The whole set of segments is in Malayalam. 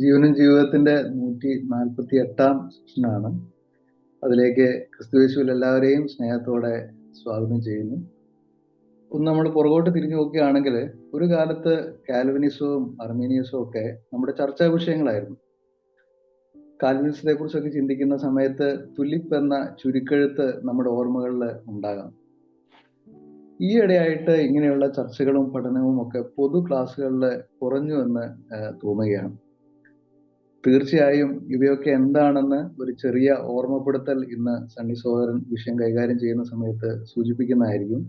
ജീവനും ജീവിതത്തിന്റെ 148-ാം സെഷനാണ്. അതിലേക്ക് ക്രിസ്തുയേശുവിൽ എല്ലാവരെയും സ്നേഹത്തോടെ സ്വാഗതം ചെയ്യുന്നു. ഒന്ന് നമ്മൾ പുറകോട്ട് തിരിഞ്ഞു നോക്കുകയാണെങ്കിൽ, ഒരു കാലത്ത് കാൽവിനിസവും അർമീനിയസും ഒക്കെ നമ്മുടെ ചർച്ചാ വിഷയങ്ങളായിരുന്നു. കാൽവിനിസത്തെ കുറിച്ചൊക്കെ ചിന്തിക്കുന്ന സമയത്ത് തുലിപ്പ് എന്ന ചുരുക്കെഴുത്ത് നമ്മുടെ ഓർമ്മകളിൽ ഉണ്ടാകാം. ഈയിടെയായിട്ട് ഇങ്ങനെയുള്ള ചർച്ചകളും പഠനവും ഒക്കെ പൊതു ക്ലാസ്സുകളിൽ കുറഞ്ഞു എന്ന് തോന്നുകയാണ്. തീർച്ചയായും ഇവയൊക്കെ എന്താണെന്ന് ഒരു ചെറിയ ഓർമ്മപ്പെടുത്തൽ ഇന്ന് സണ്ണി സഹോദരൻ വിഷയം കൈകാര്യം ചെയ്യുന്ന സമയത്ത് സൂചിപ്പിക്കുന്നതായിരിക്കും.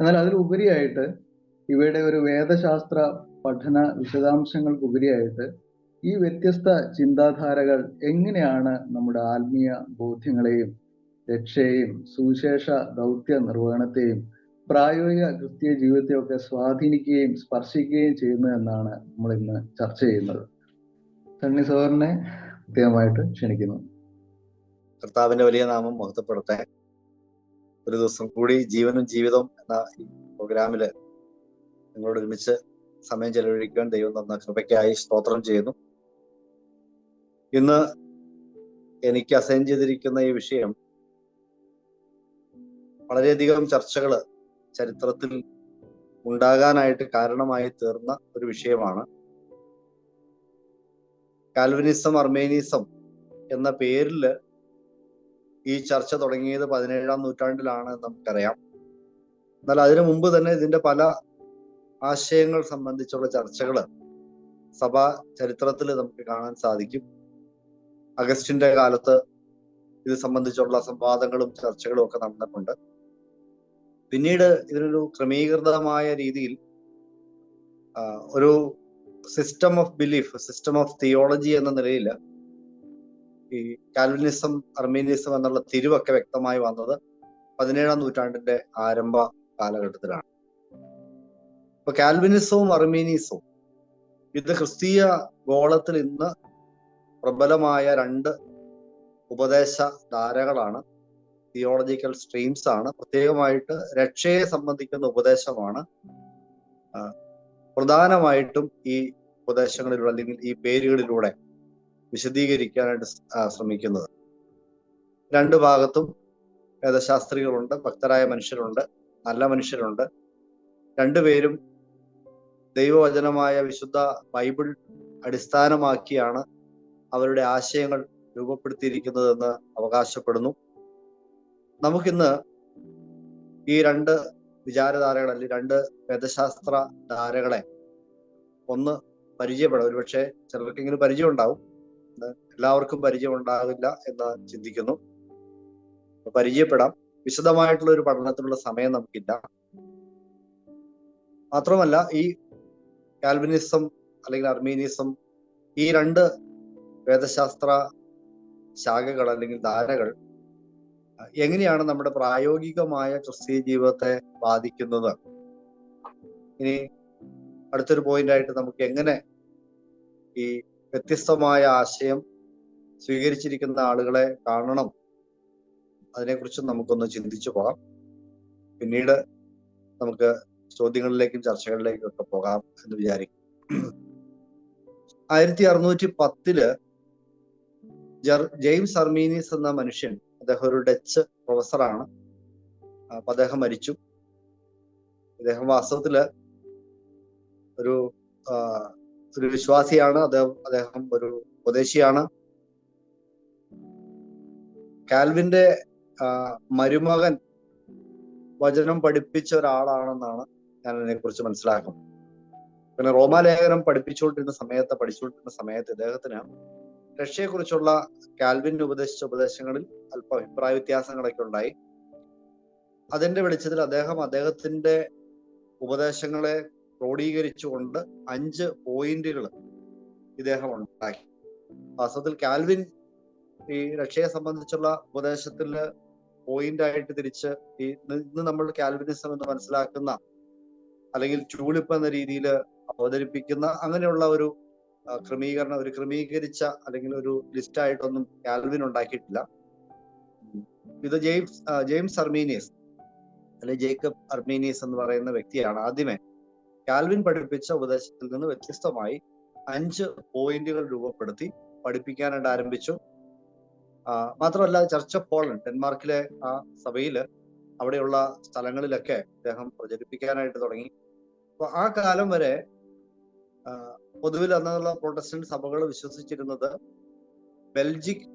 എന്നാൽ അതിലുപരിയായിട്ട് ഇവയുടെ ഒരു വേദശാസ്ത്ര പഠന വിശദാംശങ്ങൾക്കുപരിയായിട്ട് ഈ വ്യത്യസ്ത ചിന്താധാരകൾ എങ്ങനെയാണ് നമ്മുടെ ആത്മീയ ബോധ്യങ്ങളെയും രക്ഷയെയും സുവിശേഷ ദൗത്യ നിർവഹണത്തെയും പ്രായോഗിക ക്രിസ്തീയ ജീവിതത്തെയൊക്കെ സ്വാധീനിക്കുകയും സ്പർശിക്കുകയും ചെയ്യുന്നത് എന്നാണ് നമ്മൾ ഇന്ന് ചർച്ച ചെയ്യുന്നത്. സണ്ണി സഹോദരനെ പ്രത്യേകമായിട്ട് ക്ഷണിക്കുന്നു. കർത്താവിന്റെ വലിയ നാമം മഹത്വപ്പെടട്ടെ. ഒരു ദിവസം കൂടി ജീവനും ജീവിതവും എന്ന ഈ പ്രോഗ്രാമില് നിങ്ങളോട് ഒരുമിച്ച് സമയം ചെലവഴിക്കാൻ ദൈവം തന്ന കൃപയ്ക്കായി സ്തോത്രം ചെയ്യുന്നു. ഇന്ന് എനിക്ക് അസൈൻ ചെയ്തിരിക്കുന്ന ഈ വിഷയം വളരെയധികം ചർച്ചകൾ ചരിത്രത്തിൽ ഉണ്ടാകാനായിട്ട് കാരണമായി തീർന്ന ഒരു വിഷയമാണ്. കാൽവിനിസം, അർമേനിസം എന്ന പേരിൽ ഈ ചർച്ച തുടങ്ങിയത് 17-ാം നൂറ്റാണ്ടിലാണ് നമുക്കറിയാം. എന്നാൽ അതിനു മുമ്പ് തന്നെ ഇതിന്റെ പല ആശയങ്ങൾ സംബന്ധിച്ചുള്ള ചർച്ചകൾ സഭാ ചരിത്രത്തിൽ നമുക്ക് കാണാൻ സാധിക്കും. അഗസ്റ്റിന്റെ കാലത്ത് ഇത് സംബന്ധിച്ചുള്ള സംവാദങ്ങളും ചർച്ചകളും ഒക്കെ നടന്നിട്ടുണ്ട്. പിന്നീട് ഇതിനൊരു ക്രമീകൃതമായ രീതിയിൽ ഒരു system of belief, system of theology എന്ന നിലയിൽ ഈ കാൽവിനിസം, അർമീനിസം എന്നുള്ള തിരിവൊക്കെ വ്യക്തമായി വന്നത് 17-ാം നൂറ്റാണ്ടിന്റെ ആരംഭ കാലഘട്ടത്തിലാണ്. ഇപ്പൊ കാൽവിനിസവും അർമീനിസവും ഇത് ക്രിസ്തീയ ഗോളത്തിൽ ഇന്ന് പ്രബലമായ രണ്ട് ഉപദേശ ധാരകളാണ്, തിയോളജിക്കൽ സ്ട്രീംസ് ആണ്. പ്രത്യേകമായിട്ട് രക്ഷയെ സംബന്ധിക്കുന്ന ഉപദേശമാണ് പ്രധാനമായിട്ടും ഈ ഉപദേശങ്ങളിലൂടെ അല്ലെങ്കിൽ ഈ പേരുകളിലൂടെ വിശദീകരിക്കാനായിട്ട് ശ്രമിക്കുന്നത്. രണ്ടു ഭാഗത്തും വേദശാസ്ത്രികളുണ്ട്, ഭക്തരായ മനുഷ്യരുണ്ട്, നല്ല മനുഷ്യരുണ്ട്. രണ്ടുപേരും ദൈവവചനമായ വിശുദ്ധ ബൈബിൾ അടിസ്ഥാനമാക്കിയാണ് അവരുടെ ആശയങ്ങൾ രൂപപ്പെടുത്തിയിരിക്കുന്നതെന്ന് അവകാശപ്പെടുന്നു. നമുക്കിന്ന് ഈ രണ്ട് വിചാരധാരകൾ അല്ലെങ്കിൽ രണ്ട് വേദശാസ്ത്ര ധാരകളെ ഒന്ന് പരിചയപ്പെടാം. ഒരുപക്ഷെ ചിലർക്കെങ്കിലും പരിചയം ഉണ്ടാവും, എല്ലാവർക്കും പരിചയം ഉണ്ടാകില്ല എന്ന് ചിന്തിക്കുന്നു. പരിചയപ്പെടാം. വിശദമായിട്ടുള്ള ഒരു പഠനത്തിനുള്ള സമയം നമുക്കില്ല. മാത്രമല്ല, ഈ കാൽവിനിസം അല്ലെങ്കിൽ അർമീനിസം, ഈ രണ്ട് വേദശാസ്ത്ര ശാഖകൾ അല്ലെങ്കിൽ ധാരകൾ എങ്ങനെയാണ് നമ്മുടെ പ്രായോഗികമായ ക്രിസ്തീയ ജീവിതത്തെ ബാധിക്കുന്നത്? ഇനി അടുത്തൊരു പോയിന്റായിട്ട് നമുക്ക് എങ്ങനെ ഈ വ്യത്യസ്തമായ ആശയം സ്വീകരിച്ചിരിക്കുന്ന ആളുകളെ കാണണം, അതിനെക്കുറിച്ച് നമുക്കൊന്ന് ചിന്തിച്ചു പോകാം. പിന്നീട് നമുക്ക് ചോദ്യങ്ങളിലേക്കും ചർച്ചകളിലേക്കും ഒക്കെ പോകാം എന്ന് വിചാരിക്കും. 1610 ജെയിംസ് അർമീനിയസ് എന്ന മനുഷ്യൻ, അദ്ദേഹം ഒരു ഡച്ച് പ്രൊഫസറാണ്. അപ്പൊ അദ്ദേഹം മരിച്ചു. അദ്ദേഹം വാസ്തവത്തില് ഒരു വിശ്വാസിയാണ്. അദ്ദേഹം ഒരു ഉപദേശിയാണ്. കാൽവിന്റെ മരുമകൻ വചനം പഠിപ്പിച്ച ഒരാളാണെന്നാണ് ഞാൻ അതിനെക്കുറിച്ച് മനസ്സിലാക്കുന്നത്. പിന്നെ റോമാലേഖനം പഠിച്ചുകൊണ്ടിരുന്ന സമയത്ത് ഇദ്ദേഹത്തിന് രക്ഷയെക്കുറിച്ചുള്ള കാൽവിൻ ഉപദേശിച്ച ഉപദേശങ്ങളിൽ അല്പ അഭിപ്രായ വ്യത്യാസങ്ങളൊക്കെ ഉണ്ടായി. അതിന്റെ വെളിച്ചത്തിൽ അദ്ദേഹത്തിന്റെ ഉപദേശങ്ങളെ ക്രോഡീകരിച്ചുകൊണ്ട് 5 പോയിന്റുകൾ ഇദ്ദേഹം ഉണ്ടാക്കി. വാസ്തവത്തിൽ കാൽവിൻ ഈ രക്ഷയെ സംബന്ധിച്ചുള്ള ഉപദേശത്തില് പോയിന്റായിട്ട് തിരിച്ച് ഇന്ന് നമ്മൾ കാൽവിനിസം എന്ന് മനസ്സിലാക്കുന്ന അല്ലെങ്കിൽ ട്യൂലിപ്പ് എന്ന രീതിയിൽ അവതരിപ്പിക്കുന്ന അങ്ങനെയുള്ള ഒരു ക്രമീകരിച്ച അല്ലെങ്കിൽ ഒരു ലിസ്റ്റായിട്ടൊന്നും കാൽവിൻ ഉണ്ടാക്കിയിട്ടില്ല. ഇത് ജെയിംസ് അർമീനിയസ് അല്ലെങ്കിൽ ജേക്കബ് അർമീനിയസ് എന്ന് പറയുന്ന വ്യക്തിയാണ് ആദ്യമേ കാൽവിൻ പഠിപ്പിച്ച ഉപദേശത്തിൽ നിന്ന് വ്യത്യസ്തമായി 5 പോയിന്റുകൾ രൂപപ്പെടുത്തി പഠിപ്പിക്കാനായിട്ട് ആരംഭിച്ചു. മാത്രമല്ല ചർച്ച് ഓഫ് പോളണ്ട്, ഡെൻമാർക്കിലെ ആ സഭയില് അവിടെയുള്ള സ്ഥലങ്ങളിലൊക്കെ അദ്ദേഹം പ്രചരിപ്പിക്കാനായിട്ട് തുടങ്ങി. അപ്പൊ ആ കാലം വരെ പൊതുവിൽ അന്നുള്ള പ്രൊട്ടസ്റ്റന്റ് സഭകൾ വിശ്വസിച്ചിരുന്നത് ബെൽജിക്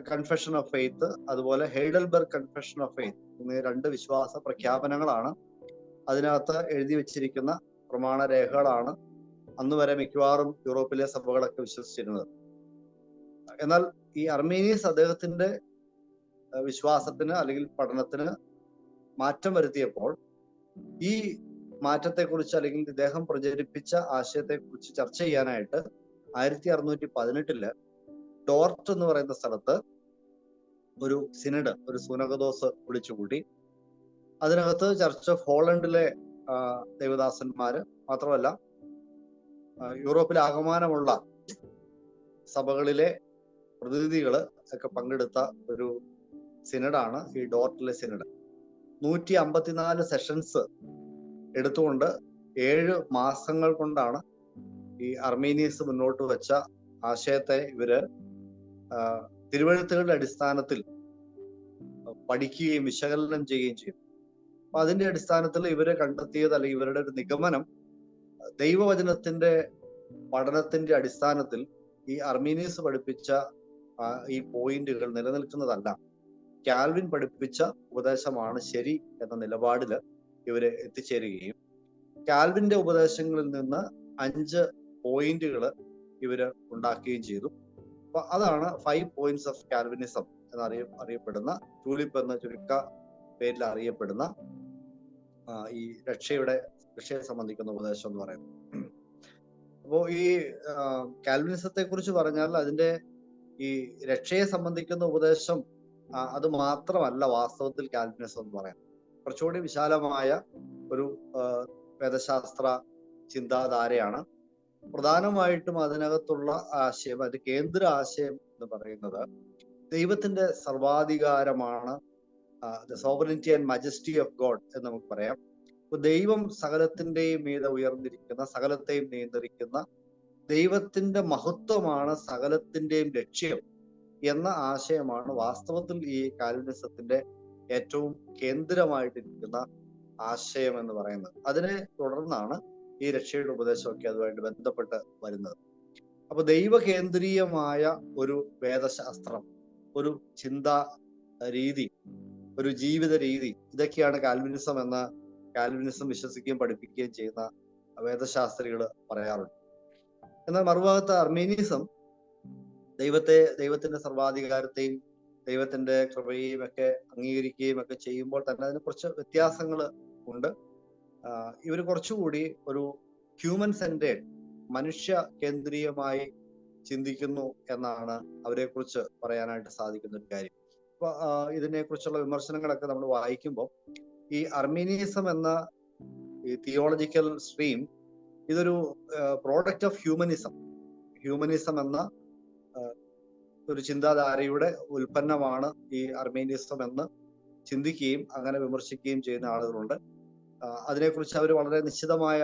കൺഫെഷൻ ഓഫ് ഫെയ്ത്ത്, അതുപോലെ ഹെയ്ഡൽബർഗ് കൺഫെഷൻ ഓഫ് ഫെയ്ത്ത് എന്നീ 2 വിശ്വാസ പ്രഖ്യാപനങ്ങളാണ് അതിനകത്ത് എഴുതി വെച്ചിരിക്കുന്ന പ്രമാണ രേഖകളാണ് അന്ന് വരെ മിക്കവാറും യൂറോപ്പിലെ സഭകളൊക്കെ വിശ്വസിച്ചിരുന്നത്. എന്നാൽ ഈ അർമേനിയസ് അദ്ദേഹത്തിന്റെ വിശ്വാസത്തിന് അല്ലെങ്കിൽ പഠനത്തിന് മാറ്റം വരുത്തിയപ്പോൾ ഈ മാറ്റത്തെക്കുറിച്ച് അല്ലെങ്കിൽ ഇദ്ദേഹം പ്രചരിപ്പിച്ച ആശയത്തെക്കുറിച്ച് ചർച്ച ചെയ്യാനായിട്ട് 1618 ഡോർട്ട് എന്ന് പറയുന്ന സ്ഥലത്ത് ഒരു സിനഡ്, ഒരു സുനകദോസ് വിളിച്ചുകൂട്ടി. അതിനകത്ത് ചർച്ച് ഓഫ് ഹോളണ്ടിലെ ദേവദാസന്മാര് മാത്രമല്ല യൂറോപ്പിലെ ആകമാനമുള്ള സഭകളിലെ പ്രതിനിധികള് ഒക്കെ പങ്കെടുത്ത ഒരു സിനഡാണ് ഈ ഡോർട്ടിലെ സിനഡ്. 154 സെഷൻസ് എടുത്തുകൊണ്ട് 7 മാസങ്ങൾ കൊണ്ടാണ് ഈ അർമേനിയസ് മുന്നോട്ട് വെച്ച ആശയത്തെ ഇവര് തിരുവെഴുത്തുകളുടെ അടിസ്ഥാനത്തിൽ പഠിക്കുകയും വിശകലനം ചെയ്യുകയും ചെയ്തു. അപ്പൊ അതിന്റെ അടിസ്ഥാനത്തിൽ ഇവര് കണ്ടെത്തിയത്, അല്ലെങ്കിൽ ഇവരുടെ ഒരു നിഗമനം, ദൈവവചനത്തിന്റെ പഠനത്തിന്റെ അടിസ്ഥാനത്തിൽ ഈ അർമേനിയസ് പഠിപ്പിച്ച ഈ പോയിന്റുകൾ നിലനിൽക്കുന്നതല്ല, കാൽവിൻ പഠിപ്പിച്ച ഉപദേശമാണ് ശരി എന്ന നിലപാടില് ഇവര് എത്തിച്ചേരുകയും കാൽവിന്റെ ഉപദേശങ്ങളിൽ നിന്ന് 5 പോയിന്റുകൾ ഇവര് ഉണ്ടാക്കുകയും ചെയ്തു. അപ്പൊ അതാണ് 5 പോയിന്റ്സ് ഓഫ് കാൽവിനിസം എന്നറിയപ്പെടുന്ന, ടൂലിപ്പ് എന്ന ചുരുക്ക പേരിൽ അറിയപ്പെടുന്ന ഈ രക്ഷയെ സംബന്ധിക്കുന്ന ഉപദേശം എന്ന് പറയുന്നത്. അപ്പോ ഈ കാൽവിനിസത്തെ കുറിച്ച് പറഞ്ഞാൽ അതിന്റെ ഈ രക്ഷയെ സംബന്ധിക്കുന്ന ഉപദേശം അത് മാത്രമല്ല വാസ്തവത്തിൽ കാൽവിനിസം എന്ന് പറയുന്നത്. കുറച്ചുകൂടി വിശാലമായ ഒരു വേദശാസ്ത്ര ചിന്താധാരയാണ്. പ്രധാനമായിട്ടും അതിനകത്തുള്ള ആശയം, അതിന്റെ കേന്ദ്ര ആശയം എന്ന് പറയുന്നത് ദൈവത്തിന്റെ സർവാധികാരമാണ്, the sovereignty and majesty of God എന്ന് നമുക്ക് പറയാം. അപ്പൊ ദൈവം സകലത്തിന്റെയും മീതെ ഉയർന്നിരിക്കുന്ന, സകലത്തെയും നിയന്ത്രിക്കുന്ന ദൈവത്തിന്റെ മഹത്വമാണ് സകലത്തിന്റെയും ലക്ഷ്യം എന്ന ആശയമാണ് വാസ്തവത്തിൽ ഈ കാൽവിനിസത്തിന്റെ ഏറ്റവും കേന്ദ്രമായിട്ടിരിക്കുന്ന ആശയം എന്ന് പറയുന്നത്. അതിനെ തുടർന്നാണ് ഈ രക്ഷയുടെ ഉപദേശമൊക്കെ അതുമായിട്ട് ബന്ധപ്പെട്ട് വരുന്നത്. അപ്പൊ ദൈവകേന്ദ്രീയമായ ഒരു വേദശാസ്ത്രം, ഒരു ചിന്താ രീതി, ഒരു ജീവിത രീതി, ഇതൊക്കെയാണ് കാൽവിനിസം വിശ്വസിക്കുകയും പഠിപ്പിക്കുകയും ചെയ്യുന്ന വേദശാസ്ത്രികൾ പറയാറുണ്ട്. എന്നാൽ മറുഭാഗത്ത് അർമേനിയസം ദൈവത്തിന്റെ സർവാധികാരത്തെയും ദൈവത്തിന്റെ കൃപയെയും ഒക്കെ അംഗീകരിക്കുകയും ഒക്കെ ചെയ്യുമ്പോൾ തന്നെ അതിന് കുറച്ച് വ്യത്യാസങ്ങൾ ഉണ്ട്. ഇവർ കുറച്ചുകൂടി ഒരു ഹ്യൂമൻ സെന്റേഡ്, മനുഷ്യ കേന്ദ്രീയമായി ചിന്തിക്കുന്നു എന്നാണ് അവരെ കുറിച്ച് പറയാനായിട്ട് സാധിക്കുന്ന ഒരു കാര്യം. അപ്പൊ ഇതിനെക്കുറിച്ചുള്ള വിമർശനങ്ങളൊക്കെ നമ്മൾ വായിക്കുമ്പോൾ ഈ അർമേനിയസം എന്ന ഈ തിയോളജിക്കൽ സ്ട്രീം ഇതൊരു പ്രോഡക്റ്റ് ഓഫ് ഹ്യൂമനിസം എന്ന ഒരു ചിന്താധാരയുടെ ഉൽപ്പന്നമാണ് ഈ അർമേനിയസം എന്ന് ചിന്തിക്കുകയും അങ്ങനെ വിമർശിക്കുകയും ചെയ്യുന്ന ആളുകളുണ്ട്. അതിനെക്കുറിച്ച് അവർ വളരെ നിശ്ചിതമായ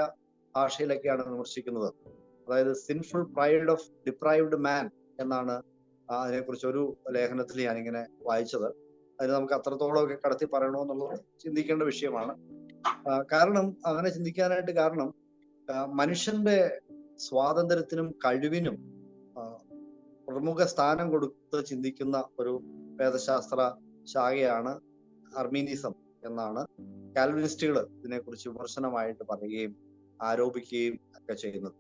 ഭാഷയിലൊക്കെയാണ് വിമർശിക്കുന്നത്. അതായത് സിൻഫുൾ പ്രൈഡ് ഓഫ് ഡിപ്രൈവ്ഡ് മാൻ എന്നാണ് അതിനെക്കുറിച്ച് ഒരു ലേഖനത്തിൽ ഞാനിങ്ങനെ വായിച്ചത്. അതിന് നമുക്ക് അത്രത്തോളമൊക്കെ കടത്തി പറയണമെന്നുള്ളത് ചിന്തിക്കേണ്ട വിഷയമാണ്. കാരണം അങ്ങനെ ചിന്തിക്കാനായിട്ട് കാരണം മനുഷ്യന്റെ സ്വാതന്ത്ര്യത്തിനും കഴിവിനും പ്രമുഖ സ്ഥാനം കൊടുത്ത് ചിന്തിക്കുന്ന ഒരു വേദശാസ്ത്ര ശാഖയാണ് അർമീനിസം എന്നാണ് കാൽവിനിസ്റ്റുകൾ ഇതിനെക്കുറിച്ച് വിമർശനമായിട്ട് പറയുകയും ആരോപിക്കുകയും ഒക്കെ ചെയ്യുന്നത്.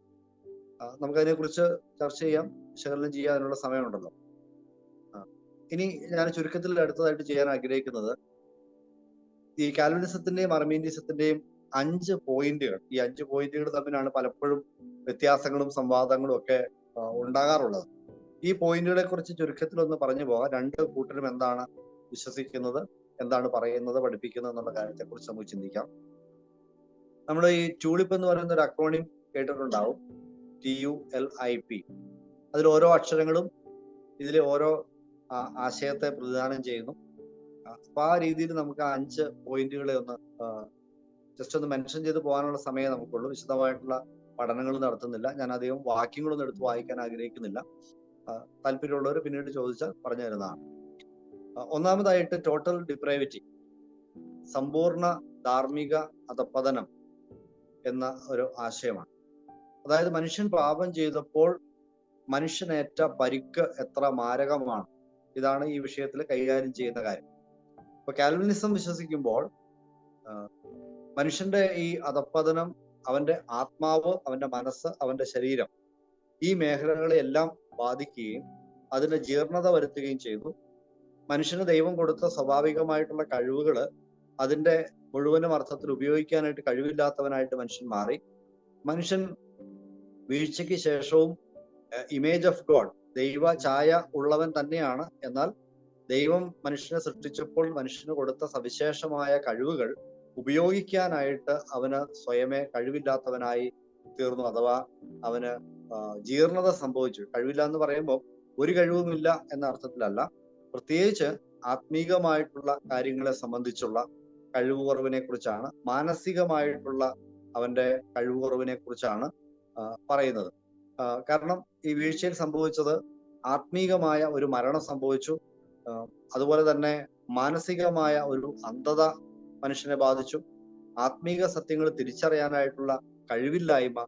നമുക്കതിനെക്കുറിച്ച് ചർച്ച ചെയ്യാം, വിശകലനം ചെയ്യാനുള്ള സമയമുണ്ടല്ലോ. ഇനി ഞാൻ ചുരുക്കത്തിൽ അടുത്തതായിട്ട് ചെയ്യാൻ ആഗ്രഹിക്കുന്നത് ഈ കാൽവിനിസത്തിന്റെയും അർമീനിസത്തിന്റെയും 5 പോയിന്റുകൾ, ഈ 5 പോയിന്റുകൾ തമ്മിലാണ് പലപ്പോഴും വ്യത്യാസങ്ങളും സംവാദങ്ങളും ഒക്കെ ഉണ്ടാകാറുള്ളത്. ഈ പോയിന്റുകളെ കുറിച്ച് ചുരുക്കത്തിലൊന്ന് പറഞ്ഞു പോകാം. 2 കൂട്ടരും എന്താണ് വിശ്വസിക്കുന്നത്, എന്താണ് പറയുന്നത്, പഠിപ്പിക്കുന്നത് എന്നുള്ള കാര്യത്തെ കുറിച്ച് നമുക്ക് ചിന്തിക്കാം. നമ്മൾ ഈ ട്യൂലിപ്പ് എന്ന് പറയുന്ന ഒരു അക്രോണിം കേട്ടിട്ടുണ്ടാവും, TULIP. അതിൽ ഓരോ അക്ഷരങ്ങളും ഇതിലെ ഓരോ ആശയത്തെ പ്രതിദാനം ചെയ്യുന്നു. അപ്പൊ ആ രീതിയിൽ നമുക്ക് 5 പോയിന്റുകളെ ഒന്ന് ജസ്റ്റ് ഒന്ന് മെൻഷൻ ചെയ്ത് പോകാനുള്ള സമയം നമുക്കുള്ളൂ. വിശദമായിട്ടുള്ള പഠനങ്ങൾ നടത്തുന്നില്ല. ഞാൻ അധികം വാക്യങ്ങളൊന്നും എടുത്ത് വായിക്കാൻ ആഗ്രഹിക്കുന്നില്ല. താല്പര്യമുള്ളവർ പിന്നീട് ചോദിച്ചാൽ പറഞ്ഞു തരുന്നതാണ്. ഒന്നാമതായിട്ട് ടോട്ടൽ ഡിപ്രൈവിറ്റി, സമ്പൂർണ്ണ ധാർമ്മിക അധപ്പതനം എന്ന ഒരു ആശയമാണ്. അതായത് മനുഷ്യൻ പാപം ചെയ്തപ്പോൾ മനുഷ്യനേറ്റ പരിക്ക് എത്ര മാരകമാണ്. ഇതാണ് ഈ വിഷയത്തിൽ കൈകാര്യം ചെയ്യുന്ന കാര്യം. ഇപ്പൊ കാൽവിനിസം വിശ്വസിക്കുമ്പോൾ മനുഷ്യന്റെ ഈ അധപ്പതനം അവന്റെ ആത്മാവ്, അവന്റെ മനസ്സ്, അവന്റെ ശരീരം, ഈ മേഖലകളെയെല്ലാം ബാധിക്കുകയും അതിന് ജീർണത വരുത്തുകയും ചെയ്തു. മനുഷ്യന് ദൈവം കൊടുത്ത സ്വാഭാവികമായിട്ടുള്ള കഴിവുകൾ അതിന്റെ മുഴുവനും അർത്ഥത്തിൽ ഉപയോഗിക്കാനായിട്ട് കഴിവില്ലാത്തവനായിട്ട് മനുഷ്യൻ മാറി. മനുഷ്യൻ വീഴ്ചയ്ക്ക് ശേഷവും ഇമേജ് ഓഫ് ഗോഡ്, ദൈവ ഛായ ഉള്ളവൻ തന്നെയാണ്. എന്നാൽ ദൈവം മനുഷ്യനെ സൃഷ്ടിച്ചപ്പോൾ മനുഷ്യന് കൊടുത്ത സവിശേഷമായ കഴിവുകൾ ഉപയോഗിക്കാനായിട്ട് അവന് സ്വയമേ കഴിവില്ലാത്തവനായി തീർന്നു. അഥവാ അവന് ജീർണത സംഭവിച്ചു. കഴിവില്ല എന്ന് പറയുമ്പോൾ ഒരു കഴിവുമില്ല എന്ന അർത്ഥത്തിലല്ല, പ്രത്യേകിച്ച് ആത്മീകമായിട്ടുള്ള കാര്യങ്ങളെ സംബന്ധിച്ചുള്ള കഴിവ് കുറവിനെ കുറിച്ചാണ്, മാനസികമായിട്ടുള്ള അവന്റെ കഴിവ് കുറവിനെ കുറിച്ചാണ് പറയുന്നത്. കാരണം ഈ വീഴ്ചയിൽ സംഭവിച്ചത് ആത്മീകമായ ഒരു മരണം സംഭവിച്ചു. അതുപോലെ തന്നെ മാനസികമായ ഒരു അന്ധത മനുഷ്യനെ ബാധിച്ചു. ആത്മീക സത്യങ്ങൾ തിരിച്ചറിയാനായിട്ടുള്ള കഴിവില്ലായ്മ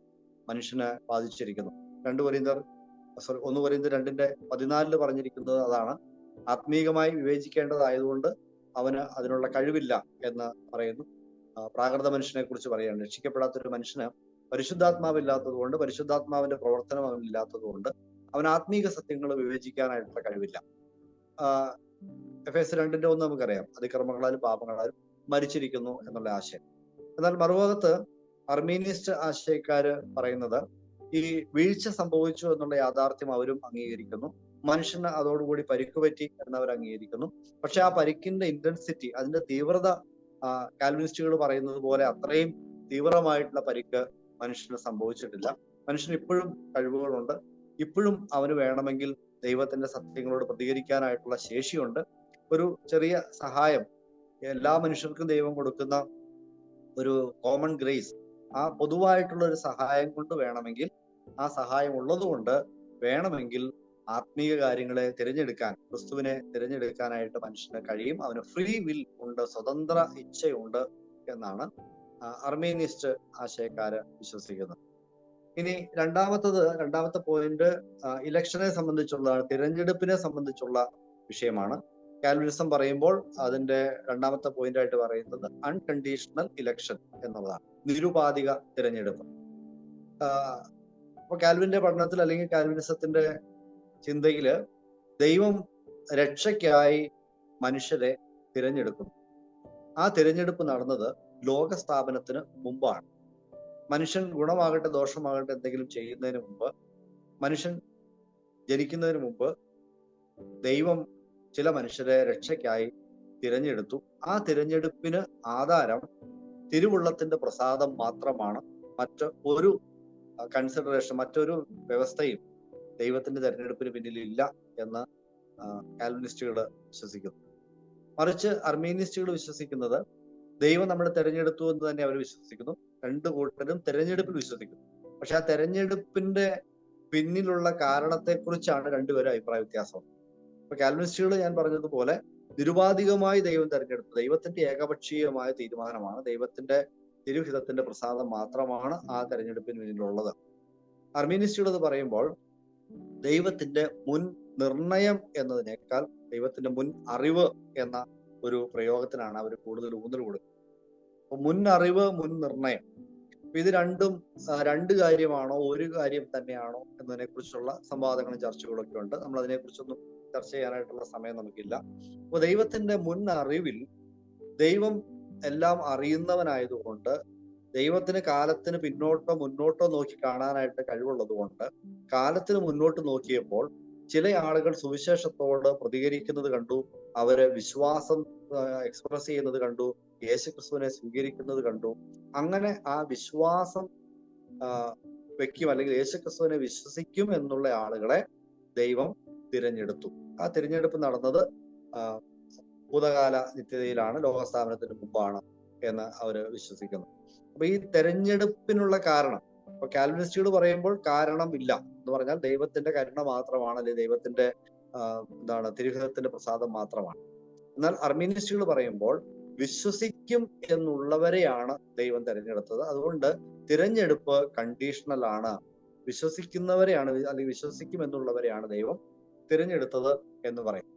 മനുഷ്യനെ ബാധിച്ചിരിക്കുന്നു. 1 കൊരിന്ത്യർ 2:14 പറഞ്ഞിരിക്കുന്നത് അതാണ്. ആത്മീകമായി വിവേചിക്കേണ്ടതായതുകൊണ്ട് അവന് അതിനുള്ള കഴിവില്ല എന്ന് പറയുന്നു. പ്രാകൃത മനുഷ്യനെ കുറിച്ച് പറയുകയാണ്. രക്ഷിക്കപ്പെടാത്തൊരു മനുഷ്യന് പരിശുദ്ധാത്മാവില്ലാത്തത് കൊണ്ട്, പരിശുദ്ധാത്മാവിന്റെ പ്രവർത്തനം അവനില്ലാത്തത് കൊണ്ട് അവൻ ആത്മീക സത്യങ്ങൾ വിവേചിക്കാനായിട്ടുള്ള കഴിവില്ല. എഫേസ്യർ 2:1 നമുക്കറിയാം, അതിക്രമങ്ങളാലും പാപങ്ങളാലും മരിച്ചിരിക്കുന്നു എന്നുള്ള ആശയം. എന്നാൽ മറുഭാഗത്ത് അർമീനിസ്റ്റ് ആശയക്കാര് പറയുന്നത് ഈ വീഴ്ച സംഭവിച്ചു എന്നുള്ള യാഥാർത്ഥ്യം അവരും അംഗീകരിക്കുന്നു. മനുഷ്യന് അതോടുകൂടി പരിക്കുപറ്റി എന്നവർ അംഗീകരിക്കുന്നു. പക്ഷെ ആ പരിക്കിന്റെ ഇന്റൻസിറ്റി, അതിന്റെ തീവ്രത കാൽവിനിസ്റ്റുകൾ പറയുന്നത് പോലെ അത്രയും തീവ്രമായിട്ടുള്ള പരിക്ക് മനുഷ്യന് സംഭവിച്ചിട്ടില്ല. മനുഷ്യന് ഇപ്പോഴും കഴിവുകളുണ്ട്. ഇപ്പോഴും അവന് വേണമെങ്കിൽ ദൈവത്തിന്റെ സത്യങ്ങളോട് പ്രതികരിക്കാനായിട്ടുള്ള ശേഷിയുണ്ട്. ഒരു ചെറിയ സഹായം, എല്ലാ മനുഷ്യർക്കും ദൈവം കൊടുക്കുന്ന ഒരു കോമൺ ഗ്രേസ്, ആ പൊതുവായിട്ടുള്ള ഒരു സഹായം കൊണ്ട് വേണമെങ്കിൽ, ആ സഹായം ഉള്ളതുകൊണ്ട് വേണമെങ്കിൽ ആത്മീയ കാര്യങ്ങളെ തിരഞ്ഞെടുക്കാൻ, ക്രിസ്തുവിനെ തിരഞ്ഞെടുക്കാനായിട്ട് മനുഷ്യന് കഴിയും. അവന് ഫ്രീ വിൽ ഉണ്ട്, സ്വതന്ത്ര ഇച്ഛയുണ്ട് എന്നാണ് അർമേനിസ്റ്റ് ആശയക്കാര് വിശ്വസിക്കുന്നത്. ഇനി രണ്ടാമത്തെ പോയിന്റ് ഇലക്ഷനെ സംബന്ധിച്ചുള്ളതാണ്, തിരഞ്ഞെടുപ്പിനെ സംബന്ധിച്ചുള്ള വിഷയമാണ്. കാൽവിനിസം പറയുമ്പോൾ അതിന്റെ രണ്ടാമത്തെ പോയിന്റ് ആയിട്ട് പറയുന്നത് അൺകണ്ടീഷണൽ ഇലക്ഷൻ എന്നുള്ളതാണ്, നിരുപാധിക തിരഞ്ഞെടുപ്പ്. അപ്പൊ കാൽവിന്റെ പഠനത്തിൽ അല്ലെങ്കിൽ കാൽവിനിസത്തിന്റെ ചിന്തയില് ദൈവം രക്ഷയ്ക്കായി മനുഷ്യരെ തിരഞ്ഞെടുക്കുന്നു. ആ തിരഞ്ഞെടുപ്പ് നടന്നത് ലോകസ്ഥാപനത്തിന് മുമ്പാണ്. മനുഷ്യൻ ഗുണമാകട്ടെ ദോഷമാകട്ടെ എന്തെങ്കിലും ചെയ്യുന്നതിന് മുമ്പ്, മനുഷ്യൻ ജനിക്കുന്നതിന് മുമ്പ് ദൈവം ചില മനുഷ്യരെ രക്ഷയ്ക്കായി തിരഞ്ഞെടുത്തു. ആ തിരഞ്ഞെടുപ്പിന് ആധാരം തിരുവുള്ളത്തിന്റെ പ്രസാദം മാത്രമാണ്. മറ്റൊരു കൺസിഡറേഷൻ, മറ്റൊരു വ്യവസ്ഥയും ദൈവത്തിന്റെ തെരഞ്ഞെടുപ്പിന് പിന്നിലില്ല എന്ന് കാൽവിനിസ്റ്റുകൾ വിശ്വസിക്കുന്നു. മറിച്ച് അർമീനിസ്റ്റുകൾ വിശ്വസിക്കുന്നത് ദൈവം നമ്മളെ തെരഞ്ഞെടുത്തു എന്ന് തന്നെ അവർ വിശ്വസിക്കുന്നു. രണ്ടു കൂട്ടരും തെരഞ്ഞെടുപ്പിൽ വിശ്വസിക്കുന്നു. പക്ഷെ ആ തെരഞ്ഞെടുപ്പിന്റെ പിന്നിലുള്ള കാരണത്തെക്കുറിച്ചാണ് രണ്ടുപേരും അഭിപ്രായ വ്യത്യാസം. ഇപ്പൊ കാൽവിനിസ്റ്റുകൾ ഞാൻ പറഞ്ഞതുപോലെ നിരുപാധികമായി ദൈവം തെരഞ്ഞെടുത്തു, ദൈവത്തിന്റെ ഏകപക്ഷീയമായ തീരുമാനമാണ്, ദൈവത്തിന്റെ തിരുഹിതത്തിന്റെ പ്രസാദം മാത്രമാണ് ആ തെരഞ്ഞെടുപ്പിന് പിന്നിലുള്ളത്. അർമീനിസ്റ്റുകൾ എന്ന് പറയുമ്പോൾ ദൈവത്തിന്റെ മുൻ നിർണയം എന്നതിനേക്കാൾ ദൈവത്തിന്റെ മുൻ അറിവ് എന്ന ഒരു പ്രയോഗത്തിനാണ് അവർ കൂടുതൽ ഊന്നൽ കൊടുക്കുന്നത്. അപ്പൊ മുൻ അറിവ്, മുൻ നിർണയം, ഇത് രണ്ടും രണ്ട് കാര്യമാണോ ഒരു കാര്യം തന്നെയാണോ എന്നതിനെ കുറിച്ചുള്ള സംവാദങ്ങളും ചർച്ചകളൊക്കെ ഉണ്ട്. നമ്മൾ അതിനെക്കുറിച്ചൊന്നും ചർച്ച ചെയ്യാനായിട്ടുള്ള സമയം നമുക്കില്ല. അപ്പൊ ദൈവത്തിന്റെ മുൻ അറിവിൽ ദൈവം എല്ലാം അറിയുന്നവനായതുകൊണ്ട്, ദൈവത്തിന് കാലത്തിന് പിന്നോട്ടോ മുന്നോട്ടോ നോക്കി കാണാനായിട്ട് കഴിവുള്ളത് കൊണ്ട്, കാലത്തിന് മുന്നോട്ട് നോക്കിയപ്പോൾ ചില ആളുകൾ സുവിശേഷത്തോട് പ്രതികരിക്കുന്നത് കണ്ടു, അവര് വിശ്വാസം എക്സ്പ്രസ് ചെയ്യുന്നത് കണ്ടു, യേശുക്രിസ്തുവിനെ സ്വീകരിക്കുന്നത് കണ്ടു. അങ്ങനെ ആ വിശ്വാസം വെക്കും അല്ലെങ്കിൽ യേശുക്രിസ്തുവിനെ വിശ്വസിക്കും എന്നുള്ള ആളുകളെ ദൈവം തിരഞ്ഞെടുത്തു. ആ തിരഞ്ഞെടുപ്പ് നടന്നത് ഭൂതകാല നിത്യതയിലാണ്, ലോകസ്ഥാപനത്തിന് മുമ്പാണ് എന്ന് അവര് വിശ്വസിക്കുന്നു. അപ്പൊ ഈ തെരഞ്ഞെടുപ്പിനുള്ള കാരണം, അപ്പൊ കാൽവിനിസ്റ്റുകൾ പറയുമ്പോൾ കാരണമില്ല എന്ന് പറഞ്ഞാൽ ദൈവത്തിന്റെ കരുണ മാത്രമാണ്, അല്ലെങ്കിൽ ദൈവത്തിന്റെ തിരുഹിതത്തിന്റെ പ്രസാദം മാത്രമാണ്. എന്നാൽ അർമീനിസ്റ്റുകൾ പറയുമ്പോൾ വിശ്വസിക്കും എന്നുള്ളവരെയാണ് ദൈവം തിരഞ്ഞെടുത്തത്. അതുകൊണ്ട് തിരഞ്ഞെടുപ്പ് കണ്ടീഷണൽ ആണ്. വിശ്വസിക്കുന്നവരെയാണ്, അല്ലെങ്കിൽ വിശ്വസിക്കും എന്നുള്ളവരെയാണ് ദൈവം തിരഞ്ഞെടുത്തത് എന്ന് പറയും.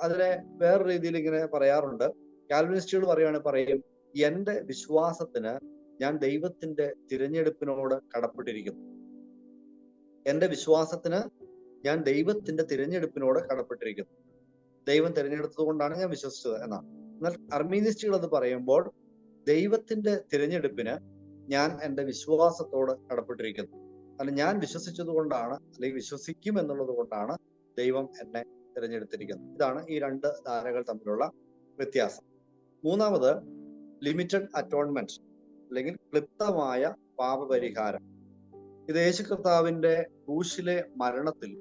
അതിനെ വേറെ രീതിയിൽ ഇങ്ങനെ പറയാറുണ്ട്. കാൽവിനിസ്റ്റുകൾ പറയും എന്റെ വിശ്വാസത്തിന് ഞാൻ ദൈവത്തിന്റെ തിരഞ്ഞെടുപ്പിനോട് കടപ്പെട്ടിരിക്കുന്നു. എന്റെ വിശ്വാസത്തിന് ഞാൻ ദൈവത്തിന്റെ തിരഞ്ഞെടുപ്പിനോട് കടപ്പെട്ടിരിക്കുന്നു. ദൈവം തിരഞ്ഞെടുത്തത് കൊണ്ടാണ് ഞാൻ വിശ്വസിച്ചത് എന്നാണ്. എന്നാൽ അർമീനിസ്റ്റുകൾ അത് പറയുമ്പോൾ ദൈവത്തിന്റെ തിരഞ്ഞെടുപ്പിന് ഞാൻ എൻ്റെ വിശ്വാസത്തോട് കടപ്പെട്ടിരിക്കുന്നു. അല്ലെങ്കിൽ ഞാൻ വിശ്വസിച്ചത് കൊണ്ടാണ്, അല്ലെങ്കിൽ വിശ്വസിക്കും എന്നുള്ളത് കൊണ്ടാണ് ദൈവം എന്നെ തിരഞ്ഞെടുത്തിരിക്കുന്നത്. ഇതാണ് ഈ രണ്ട് ധാരകൾ തമ്മിലുള്ള വ്യത്യാസം. മൂന്നാമത് ലിമിറ്റഡ് അറ്റോൺമെന്റ്, അല്ലെങ്കിൽ ക്ലിപ്തമായ പാപപരിഹാരം. ഇത് യേശു കർത്താവിന്റെ ക്രൂശിലെ മരണത്തിൽ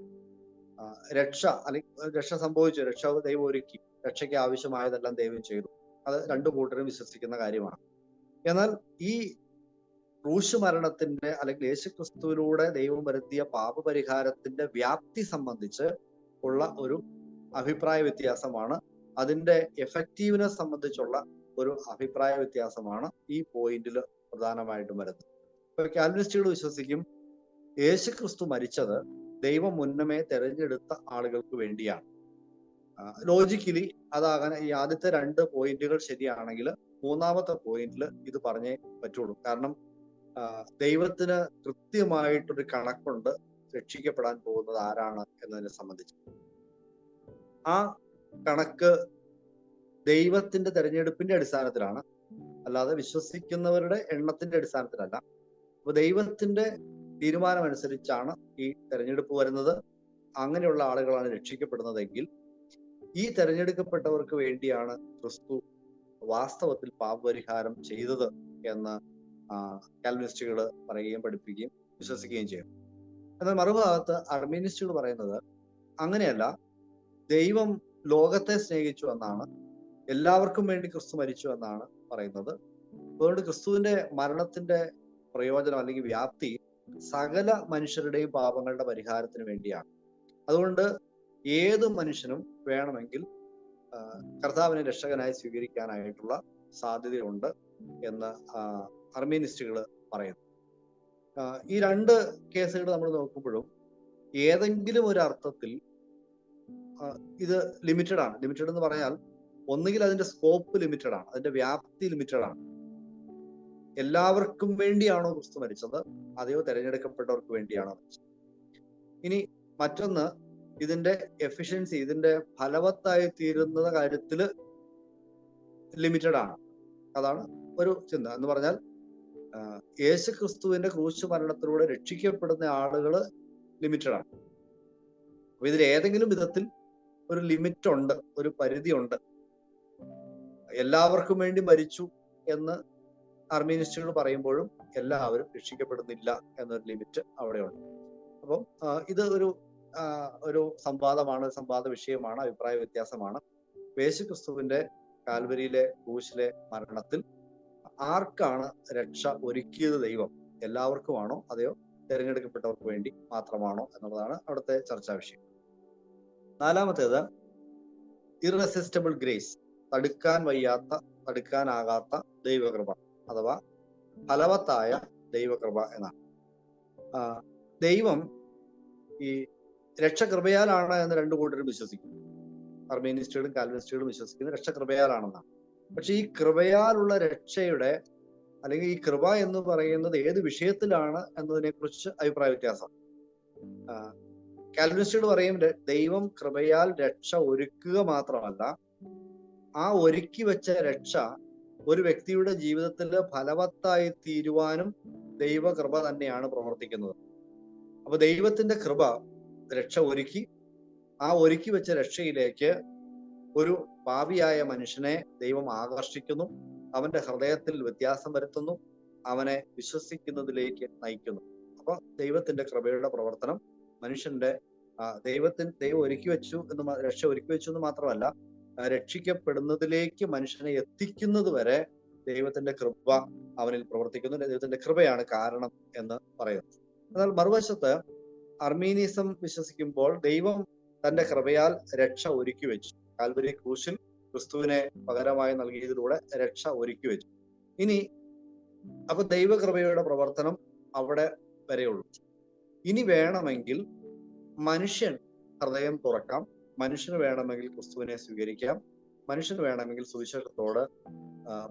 രക്ഷ സംഭവിച്ചു. രക്ഷ ദൈവം ഒരുക്കി. രക്ഷയ്ക്ക് ആവശ്യമായതെല്ലാം ദൈവം ചെയ്തു. അത് രണ്ടു കൂട്ടരും വിശ്വസിക്കുന്ന കാര്യമാണ്. എന്നാൽ ഈ ക്രൂശ് മരണത്തിന്റെ, അല്ലെങ്കിൽ യേശു ക്രിസ്തുവിലൂടെ ദൈവം വരുത്തിയ പാപപരിഹാരത്തിന്റെ വ്യാപ്തി സംബന്ധിച്ച് ഉള്ള ഒരു അഭിപ്രായ വ്യത്യാസമാണ്, അതിന്റെ എഫക്റ്റീവ്നെസ് സംബന്ധിച്ചുള്ള ഒരു അഭിപ്രായ വ്യത്യാസമാണ് ഈ പോയിന്റിൽ പ്രധാനമായിട്ടും വരുന്നത്. ഇപ്പൊ കാൽവിനിസ്റ്റുകൾ വിശ്വസിക്കും യേശു ക്രിസ്തു മരിച്ചത് ദൈവം മുന്നമേ തെരഞ്ഞെടുത്ത ആളുകൾക്ക് വേണ്ടിയാണ്. ലോജിക്കലി അതാകാൻ ഈ ആദ്യത്തെ രണ്ട് പോയിന്റുകൾ ശരിയാണെങ്കിൽ മൂന്നാമത്തെ പോയിന്റിൽ ഇത് പറഞ്ഞേ പറ്റുള്ളൂ. കാരണം ദൈവത്തിന് കൃത്യമായിട്ടൊരു കണക്കുണ്ട് രക്ഷിക്കപ്പെടാൻ പോകുന്നത് ആരാണ് എന്നതിനെ സംബന്ധിച്ച്. ആ കണക്ക് ദൈവത്തിന്റെ തെരഞ്ഞെടുപ്പിന്റെ അടിസ്ഥാനത്തിലാണ്, അല്ലാതെ വിശ്വസിക്കുന്നവരുടെ എണ്ണത്തിന്റെ അടിസ്ഥാനത്തിലല്ല. അപ്പൊ ദൈവത്തിന്റെ തീരുമാനമനുസരിച്ചാണ് ഈ തെരഞ്ഞെടുപ്പ് വരുന്നത്. അങ്ങനെയുള്ള ആളുകളാണ് രക്ഷിക്കപ്പെടുന്നതെങ്കിൽ ഈ തെരഞ്ഞെടുക്കപ്പെട്ടവർക്ക് വേണ്ടിയാണ് ക്രിസ്തു വാസ്തവത്തിൽ പാപപരിഹാരം ചെയ്തത് എന്ന് കാൽവിനിസ്റ്റുകൾ പറയുകയും പഠിപ്പിക്കുകയും വിശ്വസിക്കുകയും ചെയ്യും. എന്നാൽ മറുഭാഗത്ത് അർമീനിസ്റ്റുകൾ പറയുന്നത് അങ്ങനെയല്ല, ദൈവം ലോകത്തെ സ്നേഹിച്ചു എന്നാണ്, എല്ലാവർക്കും വേണ്ടി ക്രിസ്തു മരിച്ചു എന്നാണ് പറയുന്നത്. അതുകൊണ്ട് ക്രിസ്തുവിന്റെ മരണത്തിന്റെ പ്രയോജനം അല്ലെങ്കിൽ വ്യാപ്തി സകല മനുഷ്യരുടെയും പാപങ്ങളുടെ പരിഹാരത്തിന് വേണ്ടിയാണ്. അതുകൊണ്ട് ഏത് മനുഷ്യനും വേണമെങ്കിൽ കർത്താവിനെ രക്ഷകനായി സ്വീകരിക്കാനായിട്ടുള്ള സാധ്യതയുണ്ട് എന്ന് അർമീനിസ്റ്റുകൾ പറയുന്നു. ഈ രണ്ട് കേസുകൾ നമ്മൾ നോക്കുമ്പോഴും ഏതെങ്കിലും ഒരു അർത്ഥത്തിൽ ഇത് ലിമിറ്റഡ് ആണ്. ലിമിറ്റഡ് എന്ന് പറഞ്ഞാൽ ഒന്നുകിൽ അതിന്റെ സ്കോപ്പ് ലിമിറ്റഡ് ആണ്, അതിന്റെ വ്യാപ്തി ലിമിറ്റഡ് ആണ്. എല്ലാവർക്കും വേണ്ടിയാണോ ക്രിസ്തു മരിച്ചത്, അതെയോ തിരഞ്ഞെടുക്കപ്പെട്ടവർക്ക് വേണ്ടിയാണോ മരിച്ചത്? ഇനി മറ്റൊന്ന്, ഇതിന്റെ എഫിഷ്യൻസി, ഇതിന്റെ ഫലവത്തായി തീരുന്ന കാര്യത്തില് ലിമിറ്റഡ് ആണ്. അതാണ് ഒരു ചിന്ത എന്ന് പറഞ്ഞാൽ യേശു ക്രിസ്തുവിന്റെ ക്രൂശ് മരണത്തിലൂടെ രക്ഷിക്കപ്പെടുന്ന ആളുകള് ലിമിറ്റഡ് ആണ്. അപ്പൊ ഇതിൽ ഏതെങ്കിലും വിധത്തിൽ ഒരു ലിമിറ്റ് ഉണ്ട്, ഒരു പരിധി ഉണ്ട്. എല്ലാവർക്കും വേണ്ടി മരിച്ചു എന്ന് അർമീനിസ്റ്റുകൾ പറയുമ്പോഴും എല്ലാവരും രക്ഷിക്കപ്പെടുന്നില്ല എന്നൊരു ലിമിറ്റ് അവിടെയുണ്ട്. അപ്പം ഇത് ഒരു സംവാദമാണ്, സംവാദ വിഷയമാണ്, അഭിപ്രായ വ്യത്യാസമാണ്. യേശു ക്രിസ്തുവിന്റെ കാൽവരിയിലെ ക്രൂശിലെ മരണത്തിൽ ആർക്കാണ് രക്ഷ ഒരുക്കിയത് ദൈവം? എല്ലാവർക്കുമാണോ അതെയോ തിരഞ്ഞെടുക്കപ്പെട്ടവർക്ക് വേണ്ടി മാത്രമാണോ എന്നുള്ളതാണ് അവിടുത്തെ ചർച്ചാ വിഷയം. നാലാമത്തേത് ഇറസിസ്റ്റബിൾ ഗ്രേസ്, തടുക്കാനാകാത്ത ദൈവകൃപ അഥവാ ഫലവത്തായ ദൈവകൃപ എന്നാണ്. ദൈവം ഈ രക്ഷ കൃപയാലാണ് എന്ന് രണ്ടു കൂട്ടരും വിശ്വസിക്കുന്നു. അർമീനിസ്റ്റുകളും കാൽവിനിസ്റ്റുകളും വിശ്വസിക്കുന്നത് രക്ഷ കൃപയാലാണെന്നാണ്. പക്ഷെ ഈ കൃപയാലുള്ള രക്ഷയുടെ, അല്ലെങ്കിൽ ഈ കൃപ എന്ന് പറയുന്നത് ഏത് വിഷയത്തിലാണ് എന്നതിനെ കുറിച്ച് അഭിപ്രായ വ്യത്യാസം. കാൽവിനിസ്റ്റുകൾ പറയും ദൈവം കൃപയാൽ രക്ഷ ഒരുക്കുക മാത്രമല്ല, ആ ഒരുക്കി വെച്ച രക്ഷ ഒരു വ്യക്തിയുടെ ജീവിതത്തിൽ ഫലവത്തായി തീരുവാനും ദൈവകൃപ തന്നെയാണ് പ്രവർത്തിക്കുന്നത്. അപ്പൊ ദൈവത്തിന്റെ കൃപ രക്ഷ ഒരുക്കി, ആ ഒരുക്കി വെച്ച രക്ഷയിലേക്ക് ഒരു പാപിയായ മനുഷ്യനെ ദൈവം ആകർഷിക്കുന്നു, അവന്റെ ഹൃദയത്തിൽ വ്യത്യാസം വരുത്തുന്നു, അവനെ വിശ്വസിക്കുന്നതിലേക്ക് നയിക്കുന്നു. അപ്പൊ ദൈവത്തിന്റെ കൃപയുടെ പ്രവർത്തനം മനുഷ്യന്റെ ദൈവം ഒരുക്കി വെച്ചു എന്ന്, രക്ഷ ഒരുക്കി വെച്ചു എന്ന് മാത്രമല്ല, രക്ഷിക്കപ്പെടുന്നതിലേക്ക് മനുഷ്യനെ എത്തിക്കുന്നത് വരെ ദൈവത്തിന്റെ കൃപ അവനിൽ പ്രവർത്തിക്കുന്നു, ദൈവത്തിന്റെ കൃപയാണ് കാരണം എന്ന് പറയുന്നു. എന്നാൽ മറുവശത്ത് അർമീനിസം വിശ്വസിക്കുമ്പോൾ ദൈവം തന്റെ കൃപയാൽ രക്ഷ ഒരുക്കി വെച്ചു. കാൽവരി ക്രൂശിൽ ക്രിസ്തുവിനെ പകരമായി നൽകിയതിലൂടെ രക്ഷ ഒരുക്കി വെച്ചു. ഇനി അപ്പൊ ദൈവകൃപയുടെ പ്രവർത്തനം അവിടെ വരെയുള്ളൂ. ഇനി വേണമെങ്കിൽ മനുഷ്യൻ ഹൃദയം തുറക്കാം, മനുഷ്യന് വേണമെങ്കിൽ ക്രിസ്തുവിനെ സ്വീകരിക്കാം, മനുഷ്യന് വേണമെങ്കിൽ സുവിശേഷത്തോട്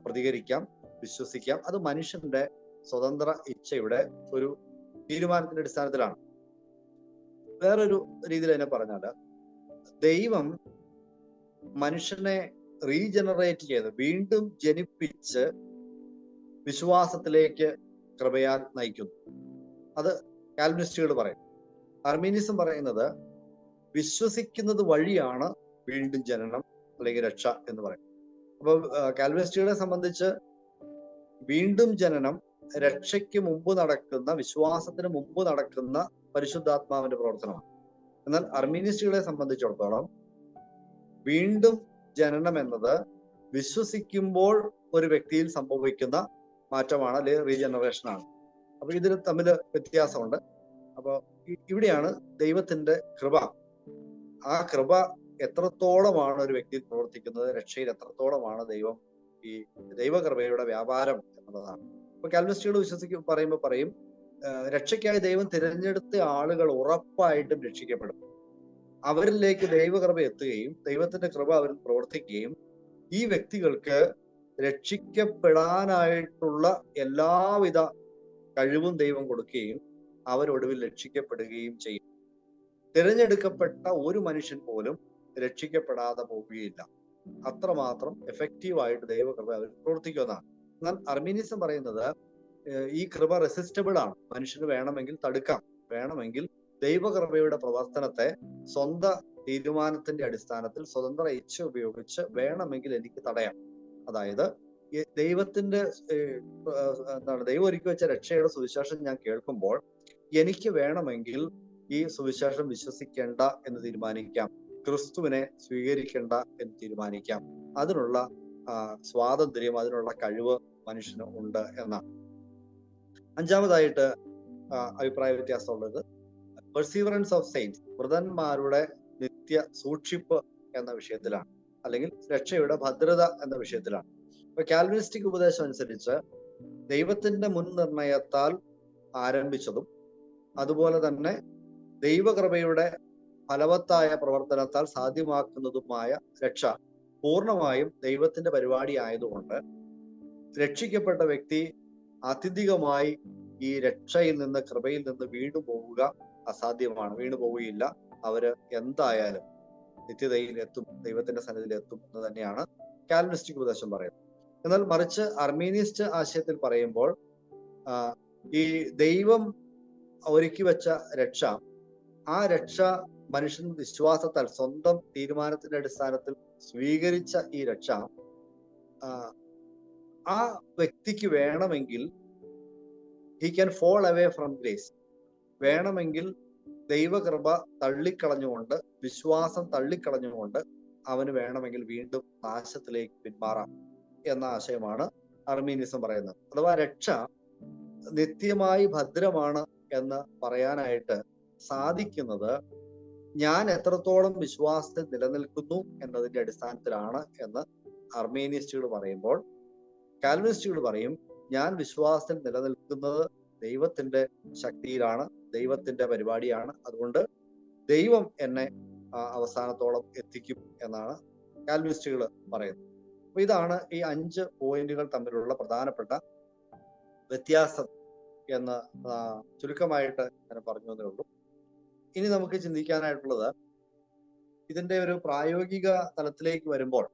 പ്രതികരിക്കാം, വിശ്വസിക്കാം. അത് മനുഷ്യന്റെ സ്വതന്ത്ര ഇച്ഛയുടെ ഒരു തീരുമാനത്തിന്റെ അടിസ്ഥാനത്തിലാണ്. വേറൊരു രീതിയിൽ എന്നെ പറഞ്ഞാല്, ദൈവം മനുഷ്യനെ റീജനറേറ്റ് ചെയ്ത് വീണ്ടും ജനിപ്പിച്ച് വിശ്വാസത്തിലേക്ക് കൃപയാൽ നയിക്കുന്നു. അത് കാൽവിനിസ്റ്റുകൾ പറയും. അർമീനിസം പറയുന്നത് വിശ്വസിക്കുന്നത് വഴിയാണ് വീണ്ടും ജനനം അല്ലെങ്കിൽ രക്ഷ എന്ന് പറയും. അപ്പൊ കാൽവിനിസ്റ്റുകളെ സംബന്ധിച്ച് വീണ്ടും ജനനം രക്ഷയ്ക്ക് മുമ്പ് നടക്കുന്ന, വിശ്വാസത്തിന് മുമ്പ് നടക്കുന്ന പരിശുദ്ധാത്മാവിന്റെ പ്രവർത്തനമാണ്. എന്നാൽ അർമീനിസ്റ്റുകളെ സംബന്ധിച്ചിടത്തോളം വീണ്ടും ജനനം എന്നത് വിശ്വസിക്കുമ്പോൾ ഒരു വ്യക്തിയിൽ സംഭവിക്കുന്ന മാറ്റമാണ്, അല്ലെങ്കിൽ റീജനറേഷൻ ആണ്. അപ്പൊ ഇതിൽ തമ്മിൽ വ്യത്യാസമുണ്ട്. അപ്പൊ ഇവിടെയാണ് ദൈവത്തിന്റെ കൃപ, ആ കൃപ എത്രത്തോളമാണ് ഒരു വ്യക്തിയിൽ പ്രവർത്തിക്കുന്നത്, രക്ഷയിൽ എത്രത്തോളമാണ് ദൈവം ഈ ദൈവകൃപയുടെ വ്യാപാരം എന്നുള്ളതാണ്. ഇപ്പൊ കാൽവിനിസ്റ്റുകൾ പറയുമ്പോൾ പറയും, രക്ഷയ്ക്കായി ദൈവം തിരഞ്ഞെടുത്ത ആളുകൾ ഉറപ്പായിട്ടും രക്ഷിക്കപ്പെടും. അവരിലേക്ക് ദൈവകൃപ എത്തുകയും ദൈവത്തിന്റെ കൃപ അവരിൽ പ്രവർത്തിക്കുകയും ഈ വ്യക്തികൾക്ക് രക്ഷിക്കപ്പെടാനായിട്ടുള്ള എല്ലാവിധ കഴിവും ദൈവം കൊടുക്കുകയും അവരൊടുവിൽ രക്ഷിക്കപ്പെടുകയും ചെയ്യും. തിരഞ്ഞെടുക്കപ്പെട്ട ഒരു മനുഷ്യൻ പോലും രക്ഷിക്കപ്പെടാതെ പോവുകയില്ല. അത്രമാത്രം എഫക്റ്റീവായിട്ട് ദൈവകൃപ അവർ പ്രവർത്തിക്കുന്നതാണ്. എന്നാൽ അർമീനിസം പറയുന്നത് ഈ കൃപ റെസിസ്റ്റബിൾ ആണ്, മനുഷ്യന് വേണമെങ്കിൽ തടുക്കാം, വേണമെങ്കിൽ ദൈവകൃപയുടെ പ്രവർത്തനത്തെ സ്വന്തം തീരുമാനത്തിന്റെ അടിസ്ഥാനത്തിൽ സ്വതന്ത്ര ഇച്ഛ ഉപയോഗിച്ച് വേണമെങ്കിൽ എനിക്ക് തടയാം. അതായത് ദൈവത്തിന്റെ ദൈവം ഒരുക്കി വെച്ച രക്ഷയുടെ സുവിശേഷം ഞാൻ കേൾക്കുമ്പോൾ എനിക്ക് വേണമെങ്കിൽ ഈ സുവിശേഷം വിശ്വസിക്കേണ്ട എന്ന് തീരുമാനിക്കാം, ക്രിസ്തുവിനെ സ്വീകരിക്കേണ്ട എന്ന് തീരുമാനിക്കാം. അതിനുള്ള സ്വാതന്ത്ര്യം, അതിനുള്ള കഴിവ് മനുഷ്യന് ഉണ്ട് എന്നാണ്. അഞ്ചാമതായിട്ട് അഭിപ്രായ വ്യത്യാസമുള്ളത് പെർസീവറൻസ് ഓഫ് സെയിൻസ്, വൃതന്മാരുടെ നിത്യ സൂക്ഷിപ്പ് എന്ന വിഷയത്തിലാണ്, അല്ലെങ്കിൽ രക്ഷയുടെ ഭദ്രത എന്ന വിഷയത്തിലാണ്. ഇപ്പൊ കാൽവിനിസ്റ്റിക് ഉപദേശം അനുസരിച്ച് ദൈവത്തിന്റെ മുൻനിർണയത്താൽ ആരംഭിച്ചതും അതുപോലെ തന്നെ ദൈവകൃപയുടെ ഫലവത്തായ പ്രവർത്തനത്താൽ സാധ്യമാക്കുന്നതുമായ രക്ഷ പൂർണ്ണമായും ദൈവത്തിന്റെ പരിപാടി ആയതുകൊണ്ട് രക്ഷിക്കപ്പെട്ട വ്യക്തി ആത്യന്തികമായി ഈ രക്ഷയിൽ നിന്ന്, കൃപയിൽ നിന്ന് വീണു പോവുക അസാധ്യമാണ്, വീണു പോവുകയില്ല. അവര് എന്തായാലും നിത്യതയിൽ എത്തും, ദൈവത്തിന്റെ സന്നിധിയിൽ എത്തും എന്ന് തന്നെയാണ് കാൽവിനിസ്റ്റിക് ഉപദേശം പറയുന്നത്. എന്നാൽ മറിച്ച് അർമീനിസ്റ്റ് ആശയത്തിൽ പറയുമ്പോൾ ഈ ദൈവം ഒരുക്കി വെച്ച രക്ഷ, ആ രക്ഷ മനുഷ്യൻ വിശ്വാസത്താൽ സ്വന്തം തീരുമാനത്തിന്റെ അടിസ്ഥാനത്തിൽ സ്വീകരിച്ച ഈ രക്ഷ ആ വ്യക്തിക്ക് വേണമെങ്കിൽ he can fall away from grace, വേണമെങ്കിൽ ദൈവകൃപ തള്ളിക്കളഞ്ഞുകൊണ്ട്, വിശ്വാസം തള്ളിക്കളഞ്ഞുകൊണ്ട് അവന് വേണമെങ്കിൽ വീണ്ടും നാശത്തിലേക്ക് പിന്മാറാം എന്ന ആശയമാണ് അർമീനിസം പറയുന്നത്. അഥവാ രക്ഷ നിത്യമായി ഭദ്രമാണ് എന്ന് പറയാനായിട്ട് സാധിക്കുന്നത് ഞാൻ എത്രത്തോളം വിശ്വാസത്തിൽ നിലനിൽക്കുന്നു എന്നതിന്റെ അടിസ്ഥാനത്തിലാണ് എന്ന് അർമേനിസ്റ്റുകൾ പറയുമ്പോൾ, കാൽവിനിസ്റ്റുകൾ പറയും ഞാൻ വിശ്വാസത്തിൽ നിലനിൽക്കുന്നത് ദൈവത്തിന്റെ ശക്തിയിലാണ്, ദൈവത്തിന്റെ പരിപാടിയാണ്, അതുകൊണ്ട് ദൈവം എന്നെ അവസാനത്തോളം എത്തിക്കും എന്നാണ് കാൽവിനിസ്റ്റുകൾ പറയുന്നത്. അപ്പൊ ഇതാണ് ഈ 5 പോയിന്റുകൾ തമ്മിലുള്ള പ്രധാനപ്പെട്ട വ്യത്യാസം എന്ന് ചുരുക്കമായിട്ട് ഞാൻ പറഞ്ഞു എന്നേ ഉള്ളൂ. ഇനി നമുക്ക് ചിന്തിക്കാനായിട്ടുള്ളത്, ഇതിന്റെ ഒരു പ്രായോഗിക തലത്തിലേക്ക് വരുമ്പോൾ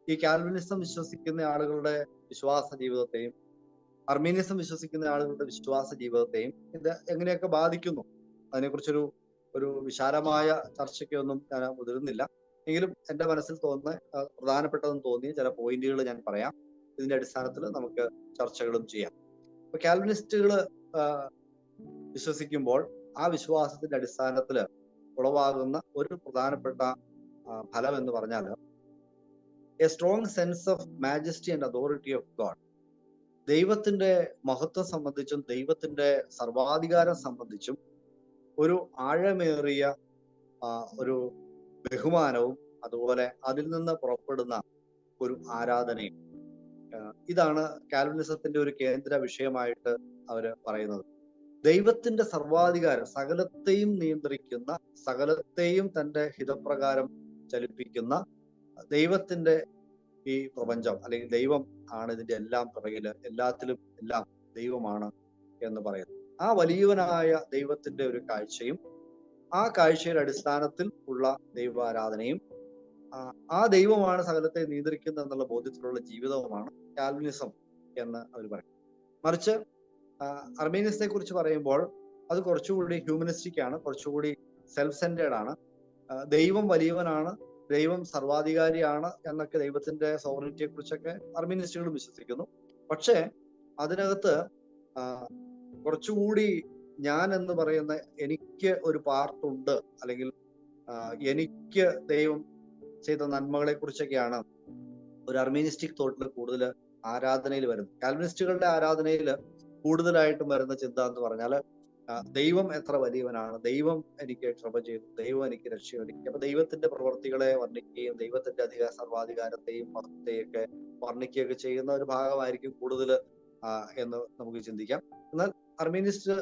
ഈ കാൽവിനിസം വിശ്വസിക്കുന്ന ആളുകളുടെ വിശ്വാസ ജീവിതത്തെയും അർമീനിസം വിശ്വസിക്കുന്ന ആളുകളുടെ വിശ്വാസ ജീവിതത്തെയും ഇത് എങ്ങനെയൊക്കെ ബാധിക്കുന്നു, അതിനെക്കുറിച്ചൊരു വിശാലമായ ചർച്ചയ്ക്കൊന്നും ഞാൻ മുതിരുന്നില്ല. എങ്കിലും എൻ്റെ മനസ്സിൽ തോന്നുന്ന പ്രധാനപ്പെട്ടതെന്ന് തോന്നിയ ചില പോയിന്റുകൾ ഞാൻ പറയാം. ഇതിന്റെ അടിസ്ഥാനത്തിൽ നമുക്ക് ചർച്ചകളും ചെയ്യാം. ഇപ്പൊ കാൽവിനിസ്റ്റുകൾ വിശ്വസിക്കുമ്പോൾ ആ വിശ്വാസത്തിന്റെ അടിസ്ഥാനത്തിൽ ഉളവാകുന്ന ഒരു പ്രധാനപ്പെട്ട ഫലം എന്ന് പറഞ്ഞാൽ A strong sense of majesty and authority of God. ദൈവത്തിന്റെ മഹത്വം സംബന്ധിച്ചും ദൈവത്തിന്റെ സർവാധികാരം സംബന്ധിച്ചും ഒരു ആഴമേറിയ ഒരു ബഹുമാനവും അതുപോലെ അതിൽ നിന്ന് പുറപ്പെടുന്ന ഒരു ആരാധനയും, ഇതാണ് കാൽവിനിസത്തിന്റെ ഒരു കേന്ദ്ര വിഷയമായിട്ട് അവര് പറയുന്നത്. ദൈവത്തിന്റെ സർവാധികാരം, സകലത്തെയും നിയന്ത്രിക്കുന്ന, സകലത്തെയും തന്റെ ഹിതപ്രകാരം ചലിപ്പിക്കുന്ന ദൈവത്തിന്റെ ഈ പ്രപഞ്ചം, അല്ലെങ്കിൽ ദൈവം ആണ് ഇതിന്റെ എല്ലാം പിറകില്, എല്ലാത്തിലും എല്ലാം ദൈവമാണ് എന്ന് പറയുന്നു. ആ വലിയവനായ ദൈവത്തിന്റെ ഒരു കാഴ്ചയും ആ കാഴ്ചയുടെ അടിസ്ഥാനത്തിൽ ഉള്ള ദൈവാരാധനയും ആ ദൈവമാണ് സകലത്തെ നിയന്ത്രിക്കുന്നത് എന്നുള്ള ബോധ്യത്തിലുള്ള ജീവിതവുമാണ് കാൽവിനിസം എന്ന് അവർ പറയും. മറിച്ച് അർമേനിയസിനെ കുറിച്ച് പറയുമ്പോൾ അത് കുറച്ചുകൂടി ഹ്യൂമനിസ്റ്റിക് ആണ്, കുറച്ചുകൂടി സെൽഫ് സെന്റേഡ് ആണ്. ദൈവം വലിയവനാണ്, ദൈവം സർവാധികാരിയാണ് എന്നൊക്കെ, ദൈവത്തിന്റെ സോവറിറ്റിയെ കുറിച്ചൊക്കെ അർമേനിസ്റ്റുകളും വിശ്വസിക്കുന്നു. പക്ഷേ അതിനകത്ത് കുറച്ചുകൂടി ഞാൻ എന്ന് പറയുന്ന എനിക്ക് ഒരു പാർട്ടുണ്ട്, അല്ലെങ്കിൽ എനിക്ക് ദൈവം ചെയ്ത നന്മകളെ കുറിച്ചൊക്കെയാണ് ഒരു അർമേനിസ്റ്റിക് തോട്ടിൽ കൂടുതൽ ആരാധനയിൽ വരുന്നത്. കാൽവിനിസ്റ്റുകളുടെ ആരാധനയിൽ കൂടുതലായിട്ടും വരുന്ന ചിന്ത എന്ന് പറഞ്ഞാൽ ദൈവം എത്ര വലിയവനാണ്, ദൈവം എനിക്ക് കൃപ ചെയ്തു, ദൈവം എനിക്ക് രക്ഷയൊരുക്കി. അപ്പൊ ദൈവത്തിന്റെ പ്രവൃത്തികളെ വർണ്ണിക്കുകയും ദൈവത്തിന്റെ സർവാധികാരത്തെയും മഹത്വത്തെയൊക്കെ വർണ്ണിക്കുകയൊക്കെ ചെയ്യുന്ന ഒരു ഭാഗമായിരിക്കും കൂടുതൽ എന്ന് നമുക്ക് ചിന്തിക്കാം. എന്നാൽ അർമേനിസ്റ്റ്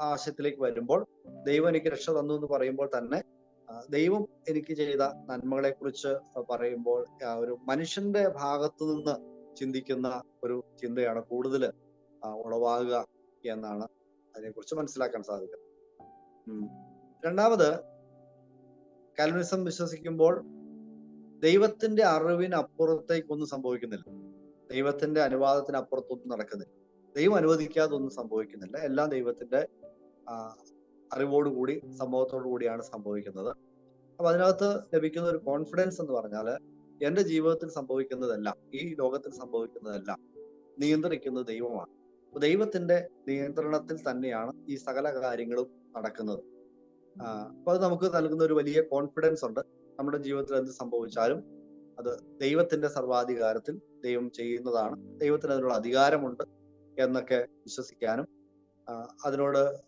ആശയത്തിലേക്ക് വരുമ്പോൾ ദൈവം എനിക്ക് രക്ഷ തന്നു എന്ന് പറയുമ്പോൾ തന്നെ ദൈവം എനിക്ക് ചെയ്ത നന്മകളെ കുറിച്ച് പറയുമ്പോൾ ഒരു മനുഷ്യന്റെ ഭാഗത്തു നിന്ന് ചിന്തിക്കുന്ന ഒരു ചിന്തയാണ് കൂടുതൽ ഉളവാകുക എന്നാണ് അതിനെക്കുറിച്ച് മനസ്സിലാക്കാൻ സാധിക്കുന്നത്. രണ്ടാമത്, കാൽവിനിസം വിശ്വസിക്കുമ്പോൾ ദൈവത്തിന്റെ അറിവിന് അപ്പുറത്തേക്കൊന്നും സംഭവിക്കുന്നില്ല, ദൈവത്തിന്റെ അനുവാദത്തിന് അപ്പുറത്തൊന്നും നടക്കുന്നില്ല, ദൈവം അനുവദിക്കാതെ ഒന്നും സംഭവിക്കുന്നില്ല. എല്ലാം ദൈവത്തിന്റെ അറിവോടുകൂടി സംഭവത്തോടു കൂടിയാണ് സംഭവിക്കുന്നത്. അപ്പൊ അതിനകത്ത് ലഭിക്കുന്ന ഒരു കോൺഫിഡൻസ് എന്ന് പറഞ്ഞാൽ എന്റെ ജീവിതത്തിൽ സംഭവിക്കുന്നതെല്ലാം, ഈ ലോകത്തിൽ സംഭവിക്കുന്നതെല്ലാം നിയന്ത്രിക്കുന്നത് ദൈവമാണ്. അപ്പൊ ദൈവത്തിന്റെ നിയന്ത്രണത്തിൽ തന്നെയാണ് ഈ സകല കാര്യങ്ങളും നടക്കുന്നത്. അപ്പൊ അത് നമുക്ക് നൽകുന്ന ഒരു വലിയ കോൺഫിഡൻസ് ഉണ്ട്. നമ്മുടെ ജീവിതത്തിൽ എന്ത് സംഭവിച്ചാലും അത് ദൈവത്തിന്റെ സർവാധികാരത്തിൽ ദൈവം ചെയ്യുന്നതാണ്, ദൈവത്തിന് അതിനുള്ള അധികാരമുണ്ട് എന്നൊക്കെ വിശ്വസിക്കാനും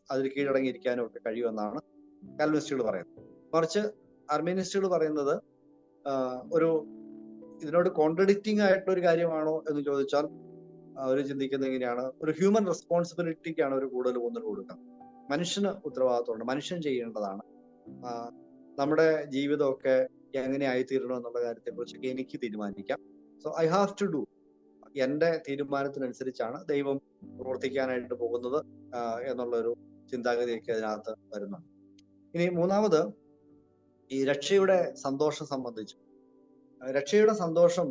അതിന് കീഴടങ്ങിയിരിക്കാനും ഒക്കെ കഴിയുമെന്നാണ് കാൽവിനിസ്റ്റുകൾ പറയുന്നത്. മറിച്ച് അർമേനിസ്റ്റുകൾ പറയുന്നത് ഇതിനോട് കോൺട്രഡിക്റ്റിംഗ് ആയിട്ടുള്ള ഒരു കാര്യമാണോ എന്ന് ചോദിച്ചാൽ അവർ ചിന്തിക്കുന്നത് എങ്ങനെയാണ്, ഒരു ഹ്യൂമൻ റെസ്പോൺസിബിലിറ്റിക്കാണ് അവർ കൂടുതൽ ഊന്നൽ കൊടുക്കുക. മനുഷ്യന് ഉത്തരവാദിത്തമുണ്ട്, മനുഷ്യൻ ചെയ്യേണ്ടതാണ്, നമ്മുടെ ജീവിതമൊക്കെ എങ്ങനെ ആയിത്തീരണം എന്നുള്ള കാര്യത്തെ കുറിച്ചൊക്കെ എനിക്ക് തീരുമാനിക്കാം. So I have to do, എന്റെ തീരുമാനത്തിനനുസരിച്ചാണ് ദൈവം പ്രവർത്തിക്കാനായിട്ട് പോകുന്നത് എന്നുള്ളൊരു ചിന്താഗതിയൊക്കെ അതിനകത്ത് വരുന്നുണ്ട്. ഇനി മൂന്നാമത്, ഈ രക്ഷയുടെ സന്തോഷം സംബന്ധിച്ച്. രക്ഷയുടെ സന്തോഷം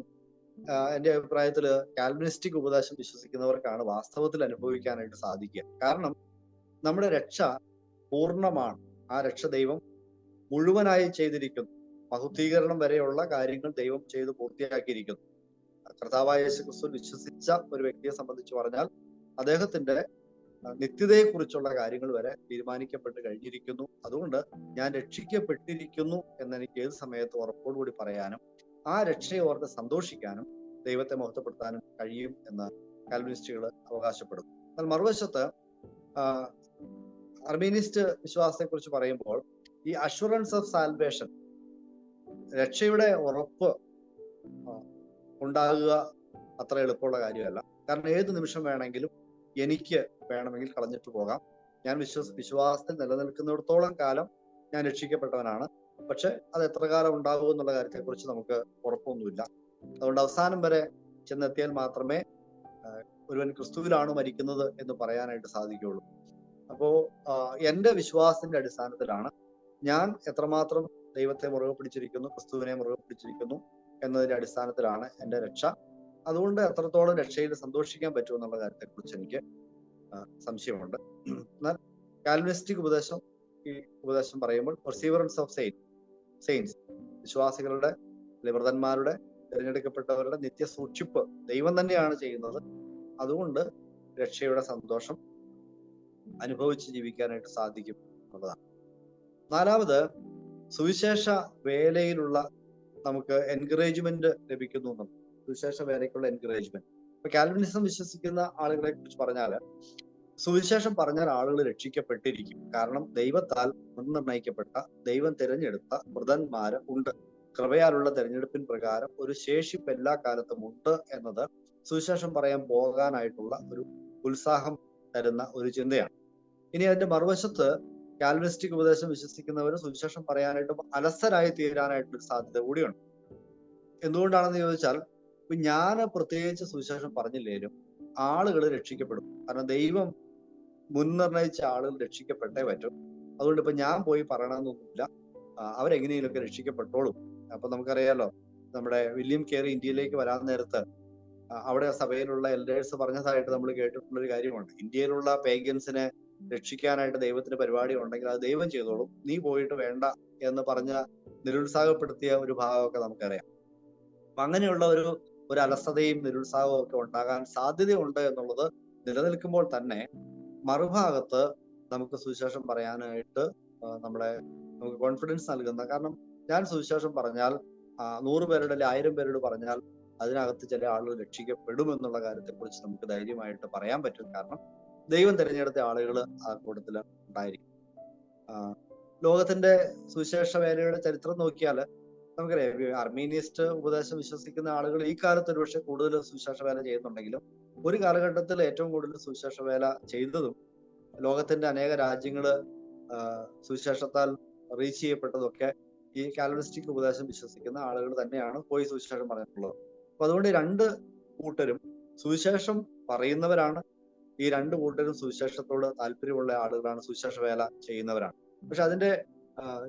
എന്റെ അഭിപ്രായത്തിൽ കാൽവിനിസ്റ്റിക് ഉപദേശം വിശ്വസിക്കുന്നവർക്കാണ് വാസ്തവത്തിൽ അനുഭവിക്കാനായിട്ട് സാധിക്കുക. കാരണം നമ്മുടെ രക്ഷ പൂർണ്ണമാണ്, ആ രക്ഷ ദൈവം മുഴുവനായി ചെയ്തിരിക്കുന്നു, മഹുദ്ധീകരണം വരെയുള്ള കാര്യങ്ങൾ ദൈവം ചെയ്ത് പൂർത്തിയാക്കിയിരിക്കുന്നു. കർത്താവായ യേശുക്രിസ്തു വിശ്വസിച്ച ഒരു വ്യക്തിയെ സംബന്ധിച്ച് പറഞ്ഞാൽ അദ്ദേഹത്തിന്റെ നിത്യതയെക്കുറിച്ചുള്ള കാര്യങ്ങൾ വരെ തീരുമാനിക്കപ്പെട്ട് കഴിഞ്ഞിരിക്കുന്നു. അതുകൊണ്ട് ഞാൻ രക്ഷിക്കപ്പെട്ടിരിക്കുന്നു എന്നെനിക്ക് ഏത് സമയത്ത് ഉറപ്പോടുകൂടി പറയാനും ആ രക്ഷയെ ഓർത്ത് സന്തോഷിക്കാനും ദൈവത്തെ മഹത്വപ്പെടുത്താനും കഴിയും എന്ന് കാൽവിനിസ്റ്റുകൾ അവകാശപ്പെടുന്നു. എന്നാൽ മറുവശത്ത് അർമേനിസ്റ്റ് വിശ്വാസത്തെ കുറിച്ച് പറയുമ്പോൾ ഈ അഷുറൻസ് ഓഫ് സാൽവേഷൻ, രക്ഷയുടെ ഉറപ്പ് ഉണ്ടാകുക അത്ര എളുപ്പമുള്ള കാര്യമല്ല. കാരണം ഏത് നിമിഷം വേണമെങ്കിലും എനിക്ക് വേണമെങ്കിൽ കളഞ്ഞിട്ട് പോകാം. ഞാൻ വിശ്വാസത്തിൽ നിലനിൽക്കുന്നിടത്തോളം കാലം ഞാൻ രക്ഷിക്കപ്പെട്ടവനാണ്. പക്ഷെ അത് എത്ര കാലം ഉണ്ടാകും എന്നുള്ള കാര്യത്തെ കുറിച്ച് നമുക്ക് ഉറപ്പൊന്നുമില്ല. അതുകൊണ്ട് അവസാനം വരെ ചെന്നെത്തിയാൽ മാത്രമേ ഒരുവൻ ക്രിസ്തുവിലാണ് മരിക്കുന്നത് എന്ന് പറയാനായിട്ട് സാധിക്കുകയുള്ളൂ. അപ്പോ എന്റെ വിശ്വാസത്തിന്റെ അടിസ്ഥാനത്തിലാണ് ഞാൻ എത്രമാത്രം ദൈവത്തെ മുറുകെ പിടിച്ചിരിക്കുന്നു, ക്രിസ്തുവിനെ മുറുകെ പിടിച്ചിരിക്കുന്നു എന്നതിന്റെ അടിസ്ഥാനത്തിലാണ് എന്റെ രക്ഷ. അതുകൊണ്ട് എത്രത്തോളം രക്ഷയിൽ സന്തോഷിക്കാൻ പറ്റുമെന്നുള്ള കാര്യത്തെക്കുറിച്ച് എനിക്ക് സംശയമുണ്ട്. എന്നാൽ കാൽവിനിസ്റ്റിക് ഉപദേശം, ഈ ഉപദേശം പറയുമ്പോൾ പെർസീവറൻസ് ഓഫ് സെയിൻസ്, വിശ്വാസികളുടെ വ്രതന്മാരുടെ തിരഞ്ഞെടുക്കപ്പെട്ടവരുടെ നിത്യ സൂക്ഷിപ്പ് ദൈവം തന്നെയാണ് ചെയ്യുന്നത്. അതുകൊണ്ട് രക്ഷയുടെ സന്തോഷം അനുഭവിച്ച് ജീവിക്കാനായിട്ട് സാധിക്കും എന്നുള്ളതാണ്. നാലാമത്, സുവിശേഷ വേലയിലുള്ള നമുക്ക് എൻകറേജ്മെന്റ് ലഭിക്കുന്നു എന്നുള്ളത്, സുവിശേഷ വേലയ്ക്കുള്ള എൻകറേജ്മെന്റ്. ഇപ്പൊ കാൽവിനിസം വിശ്വസിക്കുന്ന ആളുകളെ കുറിച്ച് പറഞ്ഞാൽ, സുവിശേഷം പറഞ്ഞാൽ ആളുകൾ രക്ഷിക്കപ്പെട്ടിരിക്കും. കാരണം ദൈവത്താൽ മുൻനിർണയിക്കപ്പെട്ട, ദൈവം തിരഞ്ഞെടുത്ത വൃതന്മാര് ഉണ്ട്. കൃപയാലുള്ള തിരഞ്ഞെടുപ്പിൻ പ്രകാരം ഒരു ശേഷിപ്പ് എല്ലാ കാലത്തും ഉണ്ട് എന്നത് സുവിശേഷം പറയാൻ പോകാനായിട്ടുള്ള ഒരു ഉത്സാഹം തരുന്ന ഒരു ചിന്തയാണ്. ഇനി അതിന്റെ മറുവശത്ത് കാൽവിനിസ്റ്റിക് ഉപദേശം വിശ്വസിക്കുന്നവർ സുവിശേഷം പറയാനായിട്ട് അലസരായി തീരാനായിട്ടൊരു സാധ്യത കൂടിയുണ്ട്. എന്തുകൊണ്ടാണെന്ന് ചോദിച്ചാൽ, ഇപ്പൊ ഞാൻ പ്രത്യേകിച്ച് സുവിശേഷം പറഞ്ഞില്ലേലും ആളുകൾ രക്ഷിക്കപ്പെടും. കാരണം ദൈവം മുൻനിർണയിച്ച ആളുകൾ രക്ഷിക്കപ്പെട്ടേ പറ്റും. അതുകൊണ്ട് ഇപ്പൊ ഞാൻ പോയി പറയണമെന്നൊന്നുമില്ല, അവരെങ്ങനെയെങ്കിലുമൊക്കെ രക്ഷിക്കപ്പെട്ടോളും. അപ്പൊ നമുക്കറിയാലോ, നമ്മുടെ വില്യം കേറി ഇന്ത്യയിലേക്ക് വരാൻ നേരത്ത് അവിടെ സഭയിലുള്ള എൽഡേഴ്സ് പറഞ്ഞതായിട്ട് നമ്മൾ കേട്ടിട്ടുള്ള ഒരു കാര്യമുണ്ട്. ഇന്ത്യയിലുള്ള പേഗൻസിനെ രക്ഷിക്കാനായിട്ട് ദൈവത്തിന് പരിപാടി ഉണ്ടെങ്കിൽ അത് ദൈവം ചെയ്തോളും, നീ പോയിട്ട് വേണ്ട എന്ന് പറഞ്ഞ നിരുത്സാഹപ്പെടുത്തിയ ഒരു ഭാഗമൊക്കെ നമുക്കറിയാം. അപ്പൊ അങ്ങനെയുള്ള ഒരു അലസതയും നിരുത്സാഹവും ഒക്കെ ഉണ്ടാകാൻ സാധ്യതയുണ്ട് എന്നുള്ളത് നിലനിൽക്കുമ്പോൾ തന്നെ മറുഭാഗത്ത് നമുക്ക് സുവിശേഷം പറയാനായിട്ട് നമുക്ക് കോൺഫിഡൻസ് നൽകുന്ന, കാരണം ഞാൻ സുവിശേഷം പറഞ്ഞാൽ 100 പേരുടെ അല്ലെ 1000 പേരോട് പറഞ്ഞാൽ അതിനകത്ത് ചില ആളുകൾ രക്ഷിക്കപ്പെടും എന്നുള്ള കാര്യത്തെക്കുറിച്ച് നമുക്ക് ധൈര്യമായിട്ട് പറയാൻ പറ്റും. കാരണം ദൈവം തിരഞ്ഞെടുത്ത ആളുകൾ ആ കൂട്ടത്തിൽ ഉണ്ടായിരിക്കും. ലോകത്തിന്റെ സുവിശേഷ വേലയുടെ ചരിത്രം നോക്കിയാൽ നമുക്കറിയാം, അർമീനിയസ്റ്റ് ഉപദേശം വിശ്വസിക്കുന്ന ആളുകൾ ഈ കാലത്ത് ഒരുപക്ഷെ കൂടുതൽ സുവിശേഷ വേല ചെയ്യുന്നുണ്ടെങ്കിലും ഒരു കാലഘട്ടത്തിൽ ഏറ്റവും കൂടുതൽ സുവിശേഷ വേല ചെയ്തതും ലോകത്തിന്റെ അനേക രാജ്യങ്ങള് സുവിശേഷത്താൽ റീച്ച് ചെയ്യപ്പെട്ടതൊക്കെ ഈ കാൽവിനിസ്റ്റിക് ഉപദേശം വിശ്വസിക്കുന്ന ആളുകൾ തന്നെയാണ് പോയി സുവിശേഷം പറഞ്ഞിട്ടുള്ളത്. അപ്പൊ അതുകൊണ്ട് രണ്ട് കൂട്ടരും സുവിശേഷം പറയുന്നവരാണ്. ഈ രണ്ട് കൂട്ടരും സുവിശേഷത്തോട് താല്പര്യമുള്ള ആളുകളാണ്, സുവിശേഷ വേല ചെയ്യുന്നവരാണ്. പക്ഷെ അതിന്റെ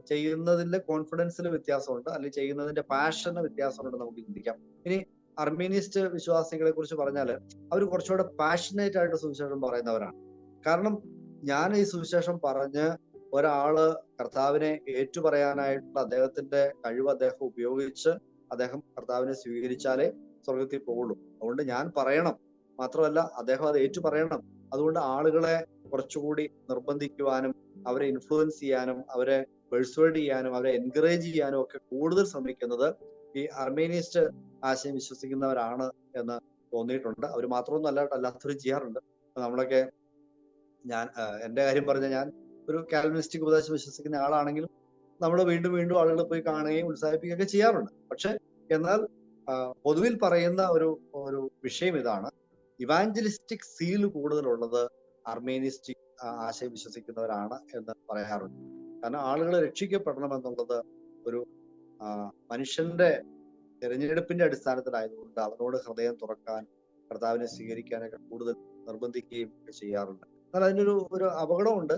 ചെയ്യുന്നതിന്റെ കോൺഫിഡൻസിൽ വ്യത്യാസമുണ്ട്, അല്ലെങ്കിൽ ചെയ്യുന്നതിന്റെ പാഷന് വ്യത്യാസമുണ്ട് നമുക്ക് ചിന്തിക്കാം. ഇനി അർമീനിസ്റ്റ് വിശ്വാസികളെ കുറിച്ച് പറഞ്ഞാൽ അവർ കുറച്ചുകൂടെ പാഷനേറ്റ് ആയിട്ട് സുവിശേഷം പറയുന്നവരാണ്. കാരണം ഞാൻ ഈ സുവിശേഷം പറഞ്ഞ് ഒരാള് കർത്താവിനെ ഏറ്റുപറയാനായിട്ടുള്ള അദ്ദേഹത്തിന്റെ കഴിവ് അദ്ദേഹം ഉപയോഗിച്ച് അദ്ദേഹം കർത്താവിനെ സ്വീകരിച്ചാലേ സ്വർഗത്തിൽ പോകുള്ളൂ. അതുകൊണ്ട് ഞാൻ പറയണം, മാത്രമല്ല അദ്ദേഹം അത് ഏറ്റു പറയണം. അതുകൊണ്ട് ആളുകളെ കുറച്ചുകൂടി നിർബന്ധിക്കുവാനും അവരെ ഇൻഫ്ലുവൻസ് ചെയ്യാനും അവരെ പെർസ്വേഡ് ചെയ്യാനും അവരെ എൻകറേജ് ചെയ്യാനും ഒക്കെ കൂടുതൽ ശ്രമിക്കുന്നത് ഈ അർമേനിയസ്റ്റ് ആശയം വിശ്വസിക്കുന്നവരാണ് എന്ന് തോന്നിയിട്ടുണ്ട്. അവർ മാത്രമൊന്നും അല്ലാത്തവരും ചെയ്യാറുണ്ട്. നമ്മളൊക്കെ, ഞാൻ എന്റെ കാര്യം പറഞ്ഞ, ഞാൻ ഒരു കാൽവിനിസ്റ്റിക് ഉപദേശം വിശ്വസിക്കുന്ന ആളാണെങ്കിലും നമ്മൾ വീണ്ടും വീണ്ടും ആളുകൾ പോയി കാണുകയും ഉത്സാഹിപ്പിക്കുകയൊക്കെ ചെയ്യാറുണ്ട്. പക്ഷെ എന്നാൽ പൊതുവിൽ പറയുന്ന ഒരു വിഷയം ഇതാണ്: ഇവാഞ്ചലിസ്റ്റിക് സീൽ കൂടുതലുള്ളത് അർമേനിസ്റ്റിക് ആശയം വിശ്വസിക്കുന്നവരാണ് എന്ന് പറയാറുണ്ട്. കാരണം ആളുകൾ രക്ഷിക്കപ്പെടണം എന്നുള്ളത് ഒരു മനുഷ്യന്റെ തിരഞ്ഞെടുപ്പിന്റെ അടിസ്ഥാനത്തിലായതുകൊണ്ട് അവനോട് ഹൃദയം തുറക്കാൻ, കർത്താവിനെ സ്വീകരിക്കാനൊക്കെ കൂടുതൽ നിർബന്ധിക്കുകയും ചെയ്യാറുണ്ട്. എന്നാൽ അതിനൊരു അപകടമുണ്ട്.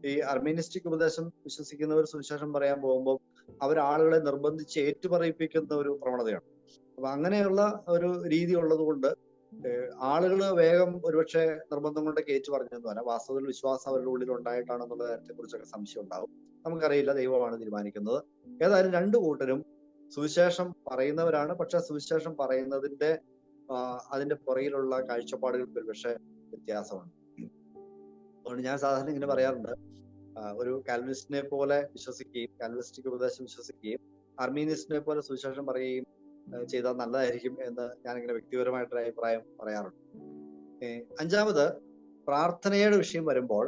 ഈ അർമേനിസ്റ്റിക് ഉപദേശം വിശ്വസിക്കുന്നവർ സുവിശേഷം പറയാൻ പോകുമ്പോൾ അവർ ആളുകളെ നിർബന്ധിച്ച് ഏറ്റുപറയിപ്പിക്കുന്ന ഒരു പ്രവണതയാണ്. അപ്പൊ അങ്ങനെയുള്ള ഒരു രീതി ഉള്ളത് കൊണ്ട് ആളുകൾ വേഗം ഒരുപക്ഷെ നിർബന്ധം കൊണ്ടൊക്കെ ഏറ്റു പറഞ്ഞെന്ന് പറയാം. വാസ്തവത്തിൽ വിശ്വാസം അവരുടെ ഉള്ളിൽ ഉണ്ടായിട്ടാണെന്നുള്ള കാര്യത്തെ കുറിച്ചൊക്കെ സംശയം ഉണ്ടാവും. നമുക്കറിയില്ല, ദൈവമാണ് തീരുമാനിക്കുന്നത്. ഏതായാലും രണ്ടു കൂട്ടരും സുവിശേഷം പറയുന്നവരാണ്. പക്ഷെ സുവിശേഷം പറയുന്നതിന്റെ അതിന്റെ പുറകിലുള്ള കാഴ്ചപ്പാടുകൾക്ക് ഒരുപക്ഷെ വ്യത്യാസമാണ്. അതുകൊണ്ട് ഞാൻ സാധാരണ ഇങ്ങനെ പറയാറുണ്ട്, ഒരു കാൽവിനിസ്റ്റിനെ പോലെ വിശ്വസിക്കുകയും കാൽവിനിസ്റ്റിക് ഉപദേശം വിശ്വസിക്കുകയും അർമീനിസ്റ്റിനെ പോലെ സുവിശേഷം പറയുകയും ചെയ്താൽ നല്ലതായിരിക്കും എന്ന് ഞാനിങ്ങനെ വ്യക്തിപരമായിട്ടൊരു അഭിപ്രായം പറയാറുണ്ട്. അഞ്ചാമത്, പ്രാർത്ഥനയുടെ വിഷയം വരുമ്പോൾ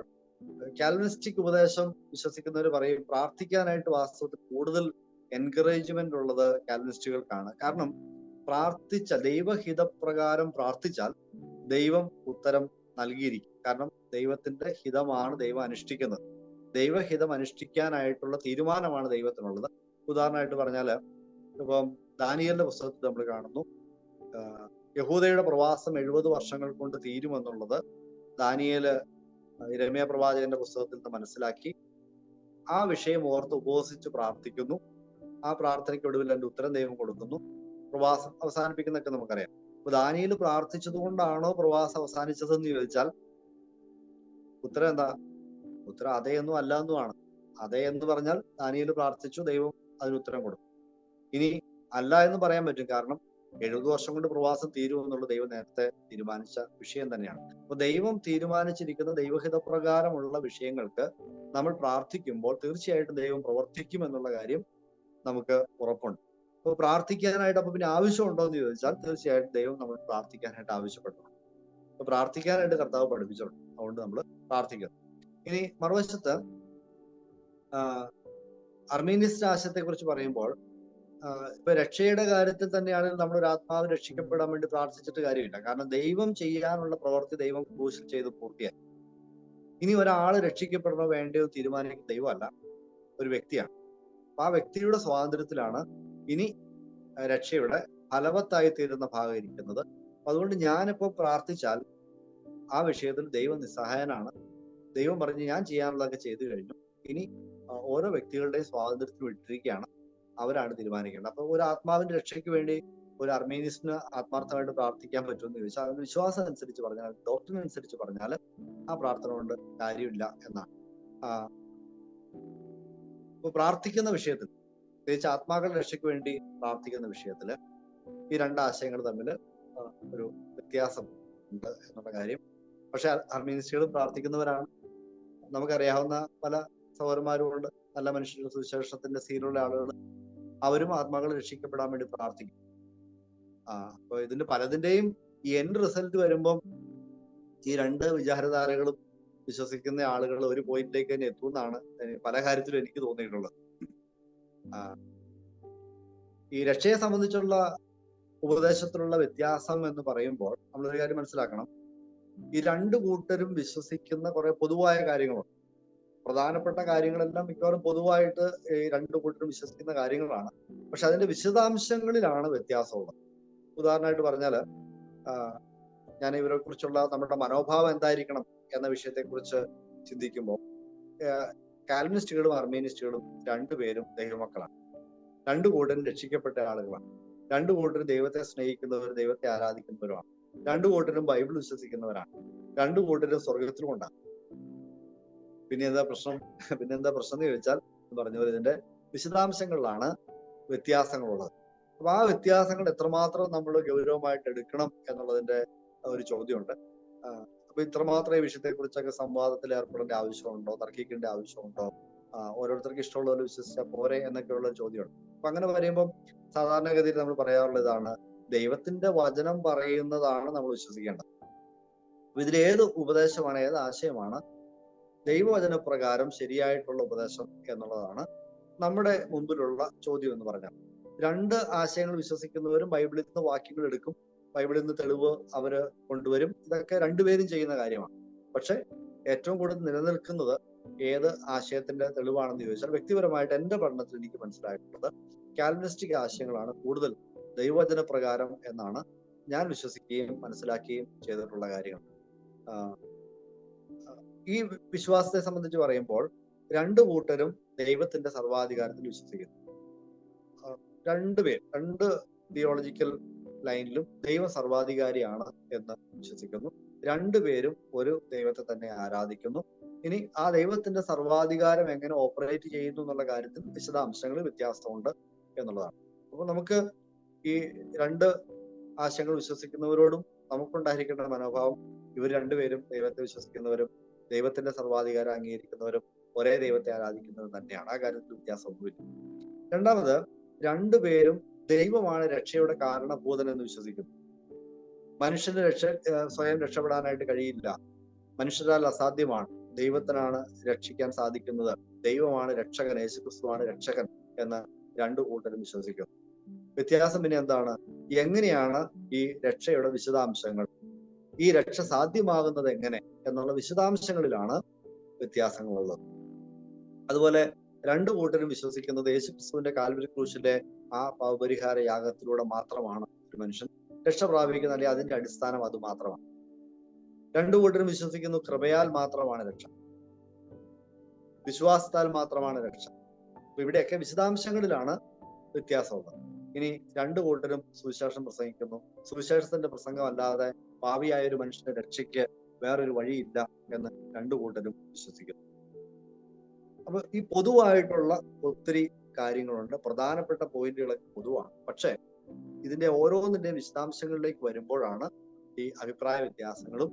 കാൽവിനിസ്റ്റിക് ഉപദേശം വിശ്വസിക്കുന്നവർ പറയും പ്രാർത്ഥിക്കാനായിട്ട് വാസ്തവത്തിൽ കൂടുതൽ എൻകറേജ്മെന്റ് ഉള്ളത് കാൽവിനിസ്റ്റുകൾക്കാണ്. കാരണം ദൈവഹിതപ്രകാരം പ്രാർത്ഥിച്ചാൽ ദൈവം ഉത്തരം നൽകിയിരിക്കും. കാരണം ദൈവത്തിന്റെ ഹിതമാണ് ദൈവം അനുഷ്ഠിക്കുന്നത്. ദൈവഹിതം അനുഷ്ഠിക്കാനായിട്ടുള്ള തീരുമാനമാണ് ദൈവത്തിനുള്ളത്. ഉദാഹരണമായിട്ട് പറഞ്ഞാല്, ഇപ്പം ദാനിയേലിന്റെ പുസ്തകത്തിൽ നമ്മൾ കാണുന്നു, യഹൂദയുടെ പ്രവാസം 70 വർഷങ്ങൾ കൊണ്ട് തീരുമെന്നുള്ളത് ദാനിയേല് യിരെമ്യാ പ്രവാചകന്റെ പുസ്തകത്തിൽ നിന്ന് മനസ്സിലാക്കി ആ വിഷയം ഓർത്ത് ഉപവസിച്ച് പ്രാർത്ഥിക്കുന്നു. ആ പ്രാർത്ഥനയ്ക്ക് ഒടുവിൽ അതിന്റെ ഉത്തരം ദൈവം കൊടുക്കുന്നു. പ്രവാസം അവസാനിപ്പിക്കുന്നതൊക്കെ നമുക്കറിയാം. അപ്പൊ ദാനിയേല് പ്രാർത്ഥിച്ചത് കൊണ്ടാണോ പ്രവാസം അവസാനിച്ചതെന്ന് ചോദിച്ചാൽ ഉത്തരം എന്താ? ഉത്തരം അതേ എന്നും അല്ല എന്നുമാണ്. അതേ എന്ന് പറഞ്ഞാൽ ദാനിയേല് പ്രാർത്ഥിച്ചു, ദൈവം അതിന് ഉത്തരം കൊടുത്തു. ഇനി അല്ല എന്ന് പറയാൻ പറ്റും, കാരണം 70 വർഷം കൊണ്ട് പ്രവാസം തീരുമെന്നുള്ള ദൈവം നേരത്തെ തീരുമാനിച്ച വിഷയം തന്നെയാണ്. അപ്പൊ ദൈവം തീരുമാനിച്ചിരിക്കുന്ന ദൈവഹിതപ്രകാരമുള്ള വിഷയങ്ങൾക്ക് നമ്മൾ പ്രാർത്ഥിക്കുമ്പോൾ തീർച്ചയായിട്ടും ദൈവം പ്രവർത്തിക്കും എന്നുള്ള കാര്യം നമുക്ക് ഉറപ്പുണ്ട്. അപ്പോൾ പ്രാർത്ഥിക്കാനായിട്ട് അപ്പൊ പിന്നെ ആവശ്യമുണ്ടോ എന്ന് ചോദിച്ചാൽ തീർച്ചയായിട്ടും ദൈവം നമ്മൾ പ്രാർത്ഥിക്കാനായിട്ട് ആവശ്യപ്പെട്ടു. അപ്പൊ പ്രാർത്ഥിക്കാനായിട്ട് കർത്താവ് പഠിപ്പിച്ചിട്ടുണ്ട്. അതുകൊണ്ട് നമ്മൾ പ്രാർത്ഥിക്കുന്നു. ഇനി മറുവശത്ത് അർമീനിസ്റ്റ് ആശയത്തെ കുറിച്ച് പറയുമ്പോൾ ഇപ്പൊ രക്ഷയുടെ കാര്യത്തിൽ തന്നെയാണെങ്കിൽ നമ്മൾ ഒരു ആത്മാവ് രക്ഷിക്കപ്പെടാൻ വേണ്ടി പ്രാർത്ഥിച്ചിട്ട് കാര്യമില്ല. കാരണം ദൈവം ചെയ്യാനുള്ള പ്രവൃത്തി ദൈവം ക്രൂശിൽ ചെയ്ത് പൂർത്തിയായി. ഇനി ഒരാൾ രക്ഷിക്കപ്പെടണോ വേണ്ടയോ തീരുമാനിക്കുന്ന ദൈവമല്ല, ഒരു വ്യക്തിയാണ്. അപ്പൊ ആ വ്യക്തിയുടെ സ്വാതന്ത്ര്യത്തിലാണ് ഇനി രക്ഷയുടെ ഫലവത്തായി തീരുന്ന ഭാഗം ഇരിക്കുന്നത്. അതുകൊണ്ട് ഞാനിപ്പോ പ്രാർത്ഥിച്ചാൽ ആ വിഷയത്തിൽ ദൈവം നിസ്സഹായനാണ്. ദൈവം പറഞ്ഞ് ഞാൻ ചെയ്യാനുള്ളതൊക്കെ ചെയ്തു കഴിഞ്ഞു, ഇനി ഓരോ വ്യക്തികളുടെയും സ്വാതന്ത്ര്യത്തിന് വിട്ടിരിക്കുകയാണ്, അവരാണ് തീരുമാനിക്കേണ്ടത്. അപ്പൊ ഒരു ആത്മാവിന്റെ രക്ഷയ്ക്ക് വേണ്ടി ഒരു അർമീനിസ്റ്റിന് ആത്മാർത്ഥമായിട്ട് പ്രാർത്ഥിക്കാൻ പറ്റുമെന്ന് ചോദിച്ചാൽ അതിന് വിശ്വാസം അനുസരിച്ച് പറഞ്ഞാൽ, ഡോക്ടറിന് അനുസരിച്ച് പറഞ്ഞാൽ ആ പ്രാർത്ഥന കൊണ്ട് കാര്യമില്ല എന്നാണ്. ഇപ്പൊ പ്രാർത്ഥിക്കുന്ന വിഷയത്തിൽ, പ്രത്യേകിച്ച് ആത്മാക്കളുടെ രക്ഷയ്ക്ക് വേണ്ടി പ്രാർത്ഥിക്കുന്ന വിഷയത്തില് ഈ രണ്ട് ആശയങ്ങൾ തമ്മിൽ ഒരു വ്യത്യാസം ഉണ്ട് എന്നുള്ള കാര്യം. പക്ഷെ അർമീനിസ്റ്റുകളും പ്രാർത്ഥിക്കുന്നവരാണ്. നമുക്കറിയാവുന്ന പല സഹോദരന്മാരുമുണ്ട്, നല്ല മനുഷ്യരുടെ സുവിശേഷത്തിന്റെ സീലുള്ള ആളുകൾ, അവരും ആത്മാക്കൾ രക്ഷിക്കപ്പെടാൻ വേണ്ടി പ്രാർത്ഥിക്കും. അപ്പൊ ഇതിന്റെ പലതിന്റെയും ഈ എൻഡ് റിസൾട്ട് വരുമ്പം ഈ രണ്ട് വിചാരധാരകളും വിശ്വസിക്കുന്ന ആളുകൾ ഒരു പോയിന്റിലേക്ക് തന്നെ എത്തുമെന്നാണ് പല കാര്യത്തിലും എനിക്ക് തോന്നിയിട്ടുള്ളത്. ഈ രക്ഷയെ സംബന്ധിച്ചുള്ള ഉപദേശത്തിലുള്ള വ്യത്യാസം എന്ന് പറയുമ്പോൾ നമ്മളൊരു കാര്യം മനസ്സിലാക്കണം. ഈ രണ്ടു കൂട്ടരും വിശ്വസിക്കുന്ന കുറെ പൊതുവായ കാര്യങ്ങളുണ്ട്. പ്രധാനപ്പെട്ട കാര്യങ്ങളെല്ലാം മിക്കവാറും പൊതുവായിട്ട് ഈ രണ്ടു കൂട്ടരും വിശ്വസിക്കുന്ന കാര്യങ്ങളാണ്. പക്ഷെ അതിന്റെ വിശദാംശങ്ങളിലാണ് വ്യത്യാസമുള്ളത്. ഉദാഹരണമായിട്ട് പറഞ്ഞാല് ഞാൻ ഇവരെ കുറിച്ചുള്ള നമ്മുടെ മനോഭാവം എന്തായിരിക്കണം എന്ന വിഷയത്തെക്കുറിച്ച് ചിന്തിക്കുമ്പോൾ കാൽവിനിസ്റ്റുകളും അർമീനിസ്റ്റുകളും രണ്ടുപേരും ദൈവമക്കളാണ്. രണ്ടു കൂട്ടരും രക്ഷിക്കപ്പെട്ട ആളുകളാണ്. രണ്ടു കൂട്ടരും ദൈവത്തെ സ്നേഹിക്കുന്നവരും ദൈവത്തെ ആരാധിക്കുന്നവരുമാണ്. രണ്ടു കൂട്ടരും ബൈബിൾ വിശ്വസിക്കുന്നവരാണ്. രണ്ടു കൂട്ടരും സ്വർഗത്തിലും ഉണ്ടാകും. പിന്നെന്താ പ്രശ്നം എന്ന് ചോദിച്ചാൽ പറഞ്ഞ പോലെ ഇതിന്റെ വിശദാംശങ്ങളിലാണ് വ്യത്യാസങ്ങളുള്ളത്. അപ്പൊ ആ വ്യത്യാസങ്ങൾ എത്രമാത്രം നമ്മൾ ഗൗരവമായിട്ട് എടുക്കണം എന്നുള്ളതിന്റെ ഒരു ചോദ്യമുണ്ട്. അപ്പൊ ഇത്രമാത്രം ഈ വിഷയത്തെ കുറിച്ചൊക്കെ സംവാദത്തിൽ ഏർപ്പെടേണ്ട ആവശ്യമുണ്ടോ, തർക്കിക്കേണ്ട ആവശ്യമുണ്ടോ, ഓരോരുത്തർക്ക് ഇഷ്ടമുള്ള പോലെ വിശ്വസിച്ചാൽ പോരെ എന്നൊക്കെയുള്ള ചോദ്യമുണ്ട്. അപ്പൊ അങ്ങനെ പറയുമ്പോൾ സാധാരണഗതിയിൽ നമ്മൾ പറയാറുള്ള ഇതാണ്, ദൈവത്തിന്റെ വചനം പറയുന്നതാണ് നമ്മൾ വിശ്വസിക്കേണ്ടത്. അപ്പൊ ഇതിൽ ഏത് ഉപദേശമാണ്, ഏത് ആശയമാണ് ദൈവവചന പ്രകാരം ശരിയായിട്ടുള്ള ഉപദേശം എന്നുള്ളതാണ് നമ്മുടെ മുമ്പിലുള്ള ചോദ്യം എന്ന് പറഞ്ഞാൽ. രണ്ട് ആശയങ്ങൾ വിശ്വസിക്കുന്നവരും ബൈബിളിൽ നിന്ന് വാക്യങ്ങൾ എടുക്കും, ബൈബിളിൽ നിന്ന് തെളിവ് അവര് കൊണ്ടുവരും. ഇതൊക്കെ രണ്ടുപേരും ചെയ്യുന്ന കാര്യമാണ്. പക്ഷെ ഏറ്റവും കൂടുതൽ നിലനിൽക്കുന്നത് ഏത് ആശയത്തിന്റെ തെളിവാണെന്ന് ചോദിച്ചാൽ വ്യക്തിപരമായിട്ട് എന്റെ പഠനത്തിൽ എനിക്ക് മനസ്സിലായിട്ടുള്ളത് കാൽവിനിസ്റ്റിക് ആശയങ്ങളാണ് കൂടുതൽ ദൈവവചന പ്രകാരം എന്നാണ് ഞാൻ വിശ്വസിക്കുകയും മനസ്സിലാക്കുകയും ചെയ്തിട്ടുള്ള കാര്യങ്ങൾ. ഈ വിശ്വാസത്തെ സംബന്ധിച്ച് പറയുമ്പോൾ രണ്ടു കൂട്ടരും ദൈവത്തിന്റെ സർവാധികാരത്തിൽ വിശ്വസിക്കുന്നു. രണ്ട് തിയോളജിക്കൽ ലൈനിലും ദൈവം സർവാധികാരിയാണ് എന്ന് വിശ്വസിക്കുന്നു. രണ്ടുപേരും ഒരു ദൈവത്തെ തന്നെ ആരാധിക്കുന്നു. ഇനി ആ ദൈവത്തിന്റെ സർവാധികാരം എങ്ങനെ ഓപ്പറേറ്റ് ചെയ്യുന്നു എന്നുള്ള കാര്യത്തിൽ വിശദാംശങ്ങളിൽ വ്യത്യാസമുണ്ട് എന്നുള്ളതാണ്. അപ്പൊ നമുക്ക് ഈ രണ്ട് ആശയങ്ങൾ വിശ്വസിക്കുന്നവരോടും നമുക്കുണ്ടായിരിക്കേണ്ട മനോഭാവം, ഇവർ രണ്ടുപേരും ദൈവത്തെ വിശ്വസിക്കുന്നവരും ദൈവത്തിന്റെ സർവാധികാരം അംഗീകരിക്കുന്നവരും ഒരേ ദൈവത്തെ ആരാധിക്കുന്നവരും തന്നെയാണ്. ആ കാര്യത്തിൽ വ്യത്യാസമൊന്നുമില്ല. രണ്ടാമത്, രണ്ടുപേരും ദൈവമാണ് രക്ഷയുടെ കാരണഭൂതൻ എന്ന് വിശ്വസിക്കുന്നു. മനുഷ്യന് സ്വയം രക്ഷപ്പെടാനായിട്ട് കഴിയില്ല, മനുഷ്യരാൽ അസാധ്യമാണ്, ദൈവത്തിനാണ് രക്ഷിക്കാൻ സാധിക്കുന്നത്, ദൈവമാണ് രക്ഷകൻ, യേശുക്രിസ്തുവാണ് രക്ഷകൻ എന്ന് രണ്ടു കൂട്ടരും വിശ്വസിക്കുന്നു. വ്യത്യാസം പിന്നെ എന്താണ്? എങ്ങനെയാണ് ഈ രക്ഷയുടെ വിശദാംശങ്ങൾ, ഈ രക്ഷ സാധ്യമാകുന്നത് എങ്ങനെ എന്നുള്ള വിശദാംശങ്ങളിലാണ് വ്യത്യാസങ്ങളുള്ളത്. അതുപോലെ രണ്ടു കൂട്ടരും വിശ്വസിക്കുന്നത് യേശുക്രിസ്തുവിന്റെ കാൽവരി ക്രൂശിലെ ആ പാപപരിഹാര യാഗത്തിലൂടെ മാത്രമാണ് ഒരു മനുഷ്യൻ രക്ഷ പ്രാപിക്കുന്നത്, അല്ലെങ്കിൽ അതിന്റെ അടിസ്ഥാനം അത് മാത്രമാണ്. രണ്ടു കൂട്ടരും വിശ്വസിക്കുന്നു കൃപയാൽ മാത്രമാണ് രക്ഷ, വിശ്വാസത്താൽ മാത്രമാണ് രക്ഷ. അപ്പൊ ഇവിടെയൊക്കെ വിശദാംശങ്ങളിലാണ് വ്യത്യാസമുള്ളത്. ഇനി രണ്ടു കൂട്ടരും സുവിശേഷം പ്രസംഗിക്കുന്നു. സുവിശേഷത്തിന്റെ പ്രസംഗം അല്ലാതെ പാപിയായ ഒരു മനുഷ്യന്റെ രക്ഷയ്ക്ക് വേറൊരു വഴിയില്ല എന്ന് രണ്ടു കൂട്ടരും വിശ്വസിക്കുന്നു. അപ്പൊ ഈ പൊതുവായിട്ടുള്ള ഒത്തിരി കാര്യങ്ങളുണ്ട്, പ്രധാനപ്പെട്ട പോയിന്റുകളൊക്കെ പൊതുവാണ്. പക്ഷെ ഇതിന്റെ ഓരോന്നിന്റെയും വിശദാംശങ്ങളിലേക്ക് വരുമ്പോഴാണ് ഈ അഭിപ്രായ വ്യത്യാസങ്ങളും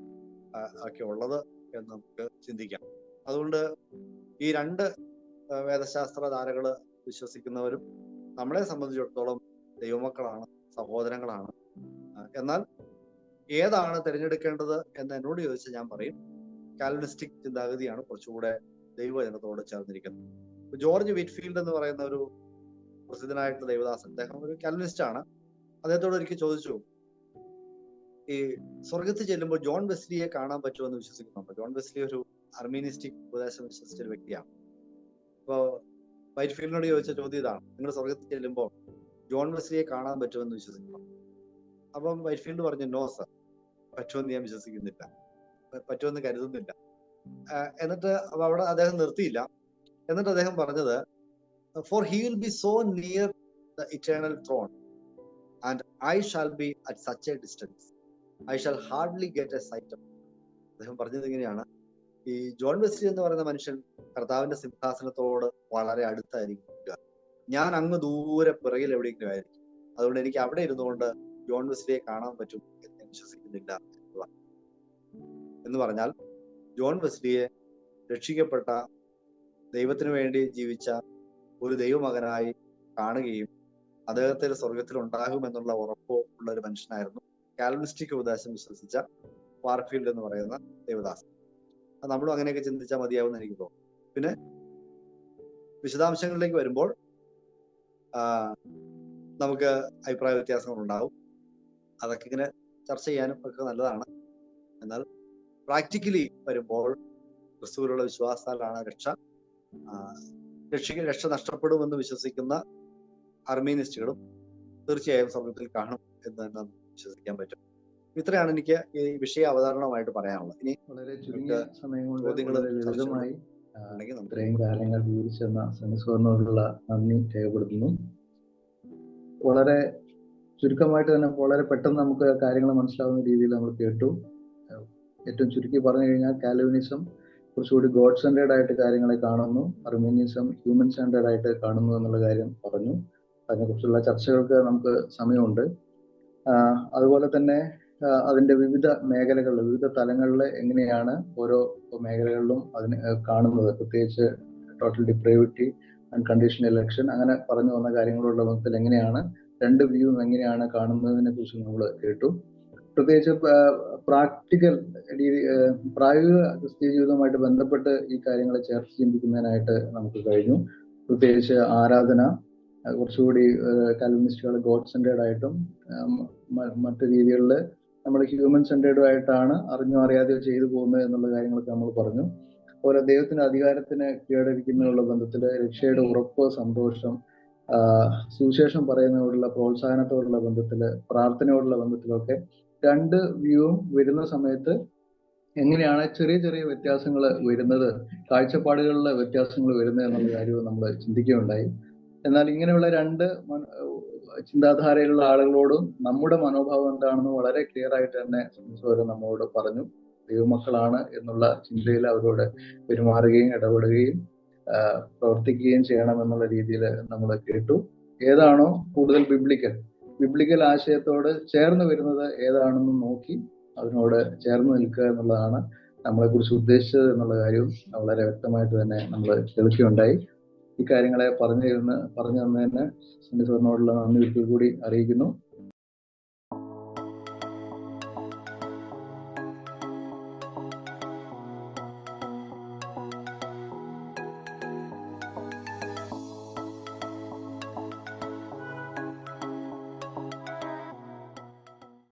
ഒക്കെ ഉള്ളത് എന്ന് നമുക്ക് ചിന്തിക്കാം. അതുകൊണ്ട് ഈ രണ്ട് വേദശാസ്ത്ര ധാരകള് വിശ്വസിക്കുന്നവരും നമ്മളെ സംബന്ധിച്ചിടത്തോളം ദൈവമക്കളാണ്, സഹോദരങ്ങളാണ്. എന്നാൽ ഏതാണ് തിരഞ്ഞെടുക്കേണ്ടത് എന്ന് എന്നോട് ചോദിച്ചാൽ ഞാൻ പറയും കാൽവിനിസ്റ്റിക് ചിന്താഗതിയാണ് കുറച്ചുകൂടെ ദൈവജനത്തോട് ചേർന്നിരിക്കുന്നത്. ജോർജ് വിറ്റ്ഫീൽഡ് എന്ന് പറയുന്ന ഒരു പ്രസിദ്ധനായിട്ടുള്ള ദൈവദാസൻ, അദ്ദേഹം ഒരു കാൽവിനിസ്റ്റ് ആണ്. അദ്ദേഹത്തോട് ഒരിക്കൽ ചോദിച്ചു, ഈ സ്വർഗത്തിൽ ചെല്ലുമ്പോൾ ജോൺ വെസ്ലിയെ കാണാൻ പറ്റുമെന്ന് വിശ്വസിക്കുന്നുണ്ട്. ജോൺ വെസ്ലി ഒരു അർമീനിസ്റ്റിക് ഉപദേശം വിശ്വസിച്ച ഒരു വ്യക്തിയാണ്. അപ്പോൾ വൈറ്റ്ഫീൽഡിനോട് ചോദിച്ച ചോദ്യം ഇതാണ്, നിങ്ങൾ സ്വർഗത്തിൽ ചെല്ലുമ്പോൾ ജോൺ വെസ്ലിയെ കാണാൻ പറ്റുമെന്ന് വിശ്വസിക്കുന്നു? അപ്പം വൈറ്റ്ഫീൽഡ് പറഞ്ഞു, നോ സർ, പറ്റുമെന്ന് ഞാൻ വിശ്വസിക്കുന്നില്ല, പറ്റുമെന്ന് കരുതുന്നില്ല. എന്നിട്ട് അവിടെ അദ്ദേഹം നിർത്തിയില്ല. എന്നിട്ട് അദ്ദേഹം പറഞ്ഞത്, for he will be so near the eternal throne and I shall be at such a distance I shall hardly get a sight of. അദ്ദേഹം പറഞ്ഞത് ഇങ്ങനെയാണ്, ഈ ജോൺ വെസ്ലി എന്ന് പറയുന്ന മനുഷ്യൻ കർത്താവിന്റെ സിംഹാസനത്തോട് വളരെ അടുത്തായിരിക്കും, ഞാൻ അങ്ങ് ദൂരെ പിറകിൽ എവിടെയെങ്കിലും ആയിരിക്കും, അതുകൊണ്ട് എനിക്ക് അവിടെ ഇരുന്നുകൊണ്ട് ജോൺ വെസ്ലിയെ കാണാൻ പറ്റും എന്ന് ഞാൻ വിശ്വസിക്കുന്നില്ല എന്ന് പറഞ്ഞാൽ, ജോൺ വെസ്ലിയെ രക്ഷിക്കപ്പെട്ട, ദൈവത്തിന് വേണ്ടി ജീവിച്ച ഒരു ദൈവമകനായി കാണുകയും അദ്ദേഹത്തിന് സ്വർഗത്തിൽ ഉണ്ടാകുമെന്നുള്ള ഉറപ്പ് ഉള്ള ഒരു മനുഷ്യനായിരുന്നു കാൽവിനിസ്റ്റിക് ഉപദേശം വിശ്വസിച്ച വാർഫീൽഡ് എന്ന് പറയുന്ന ദേവദാസൻ. നമ്മളും അങ്ങനെയൊക്കെ ചിന്തിച്ചാൽ മതിയാവുമെന്ന് എനിക്ക് തോന്നുന്നു. പിന്നെ വിശദാംശങ്ങളിലേക്ക് വരുമ്പോൾ നമുക്ക് അഭിപ്രായ വ്യത്യാസങ്ങൾ ഉണ്ടാവും. അതൊക്കെ ഇങ്ങനെ ചർച്ച ചെയ്യാനും ഒക്കെ നല്ലതാണ്. എന്നാൽ പ്രാക്ടിക്കലി വരുമ്പോൾ ക്രിസ്തുവിലുള്ള വിശ്വാസത്താലാണ് രക്ഷ. രക്ഷ നഷ്ടപ്പെടുമെന്ന് വിശ്വസിക്കുന്ന അർമീനിസ്റ്റുകളും തീർച്ചയായും സ്വർഗത്തിൽ കാണും എന്ന് തന്നെ വിശ്വസിക്കാൻ പറ്റും. ഇത്രയാണ് എനിക്ക് ഈ വിഷയ അവതരണമായിട്ട് പറയാനുള്ളത്. ഇനി വളരെ ചുരുങ്ങിയ സമയം കൊണ്ട് ചോദ്യങ്ങൾ ലളിതമായി ഇത്രയും കാര്യങ്ങൾ വിവരിച്ചെന്ന സനിസ്വറിനോടുള്ള നന്ദി രേഖപ്പെടുത്തുന്നു. വളരെ ചുരുക്കമായിട്ട് തന്നെ വളരെ പെട്ടെന്ന് നമുക്ക് കാര്യങ്ങൾ മനസ്സിലാവുന്ന രീതിയിൽ നമ്മൾ കേട്ടു. ഏറ്റവും ചുരുക്കി പറഞ്ഞു കഴിഞ്ഞാൽ കാൽവിനിസം കുറച്ചുകൂടി ഗോഡ് സെൻറ്റേർഡ് ആയിട്ട് കാര്യങ്ങളെ കാണുന്നു, അർമീനിസം ഹ്യൂമൻ സെൻറ്റേർഡ് ആയിട്ട് കാണുന്നു എന്നുള്ള കാര്യം പറഞ്ഞു. അതിനെക്കുറിച്ചുള്ള ചർച്ചകൾക്ക് നമുക്ക് സമയമുണ്ട്. അതുപോലെ തന്നെ അതിൻ്റെ വിവിധ മേഖലകളിൽ, വിവിധ തലങ്ങളിൽ എങ്ങനെയാണ് ഓരോ മേഖലകളിലും അതിന് കാണുന്നത്, പ്രത്യേകിച്ച് total depravity and conditional election, അങ്ങനെ പറഞ്ഞു വന്ന കാര്യങ്ങളുള്ള ബന്ധത്തിൽ എങ്ങനെയാണ് രണ്ട് വ്യൂവും എങ്ങനെയാണ് കാണുന്നതിനെ കുറിച്ച് നമ്മൾ കേട്ടു. പ്രത്യേകിച്ച് പ്രാക്ടിക്കൽ രീതി, പ്രായോഗിക ക്രിസ്തീയ ജീവിതവുമായിട്ട് ബന്ധപ്പെട്ട് ഈ കാര്യങ്ങളെ ചേർത്ത് ചിന്തിക്കുന്നതിനായിട്ട് നമുക്ക് കഴിഞ്ഞു. പ്രത്യേകിച്ച് ആരാധന കുറച്ചുകൂടി കാൽവിനിസ്റ്റുകൾ ഗോഡ് സെൻറ്റേർഡ് ആയിട്ടും മറ്റു രീതികളിൽ നമ്മൾ ഹ്യൂമൻ സെൻറ്റേർഡും ആയിട്ടാണ് അറിഞ്ഞോ അറിയാതെയോ ചെയ്തു പോകുന്നത് എന്നുള്ള കാര്യങ്ങളൊക്കെ നമ്മൾ പറഞ്ഞു. അതുപോലെ ദൈവത്തിന്റെ അധികാരത്തിന് കീഴടങ്ങിക്കുന്നതിനുള്ള ബന്ധത്തിൽ രക്ഷയുടെ ഉറപ്പ്, സന്തോഷം, സുവിശേഷം പറയുന്നതോടുള്ള പ്രോത്സാഹനത്തോടുള്ള ബന്ധത്തിൽ, പ്രാർത്ഥനയോടുള്ള ബന്ധത്തിലൊക്കെ രണ്ട് വ്യൂവും വരുന്ന സമയത്ത് എങ്ങനെയാണ് ചെറിയ ചെറിയ വ്യത്യാസങ്ങൾ വരുന്നത്, കാഴ്ചപ്പാടുകളിലെ വ്യത്യാസങ്ങൾ വരുന്നത് എന്നുള്ള കാര്യവും നമ്മൾ ചിന്തിക്കുകയുണ്ടായി. എന്നാൽ ഇങ്ങനെയുള്ള രണ്ട് ചിന്താധാരയിലുള്ള ആളുകളോടും നമ്മുടെ മനോഭാവം എന്താണെന്ന് വളരെ ക്ലിയർ ആയിട്ട് തന്നെ നമ്മളോട് പറഞ്ഞു. ദൈവമക്കളാണ് എന്നുള്ള ചിന്തയിൽ അവരോട് പെരുമാറുകയും ഇടപെടുകയും പ്രവർത്തിക്കുകയും ചെയ്യണം എന്നുള്ള രീതിയിൽ നമ്മൾ കേട്ടു. ഏതാണോ കൂടുതൽ ബിബ്ലിക്കൽ ആശയത്തോട് ചേർന്ന് വരുന്നത് ഏതാണെന്ന് നോക്കി അതിനോട് ചേർന്ന് നിൽക്കുക എന്നുള്ളതാണ് നമ്മളെക്കുറിച്ച് ഉദ്ദേശിച്ചത് എന്നുള്ള കാര്യവും വളരെ വ്യക്തമായിട്ട് തന്നെ നമ്മൾ കേൾക്കുകയുണ്ടായി. ഈ കാര്യങ്ങളെ പറഞ്ഞു തന്നതിന് സന്നിധനോടുള്ള നന്ദി ഒരിക്കൽ കൂടി അറിയിക്കുന്നു.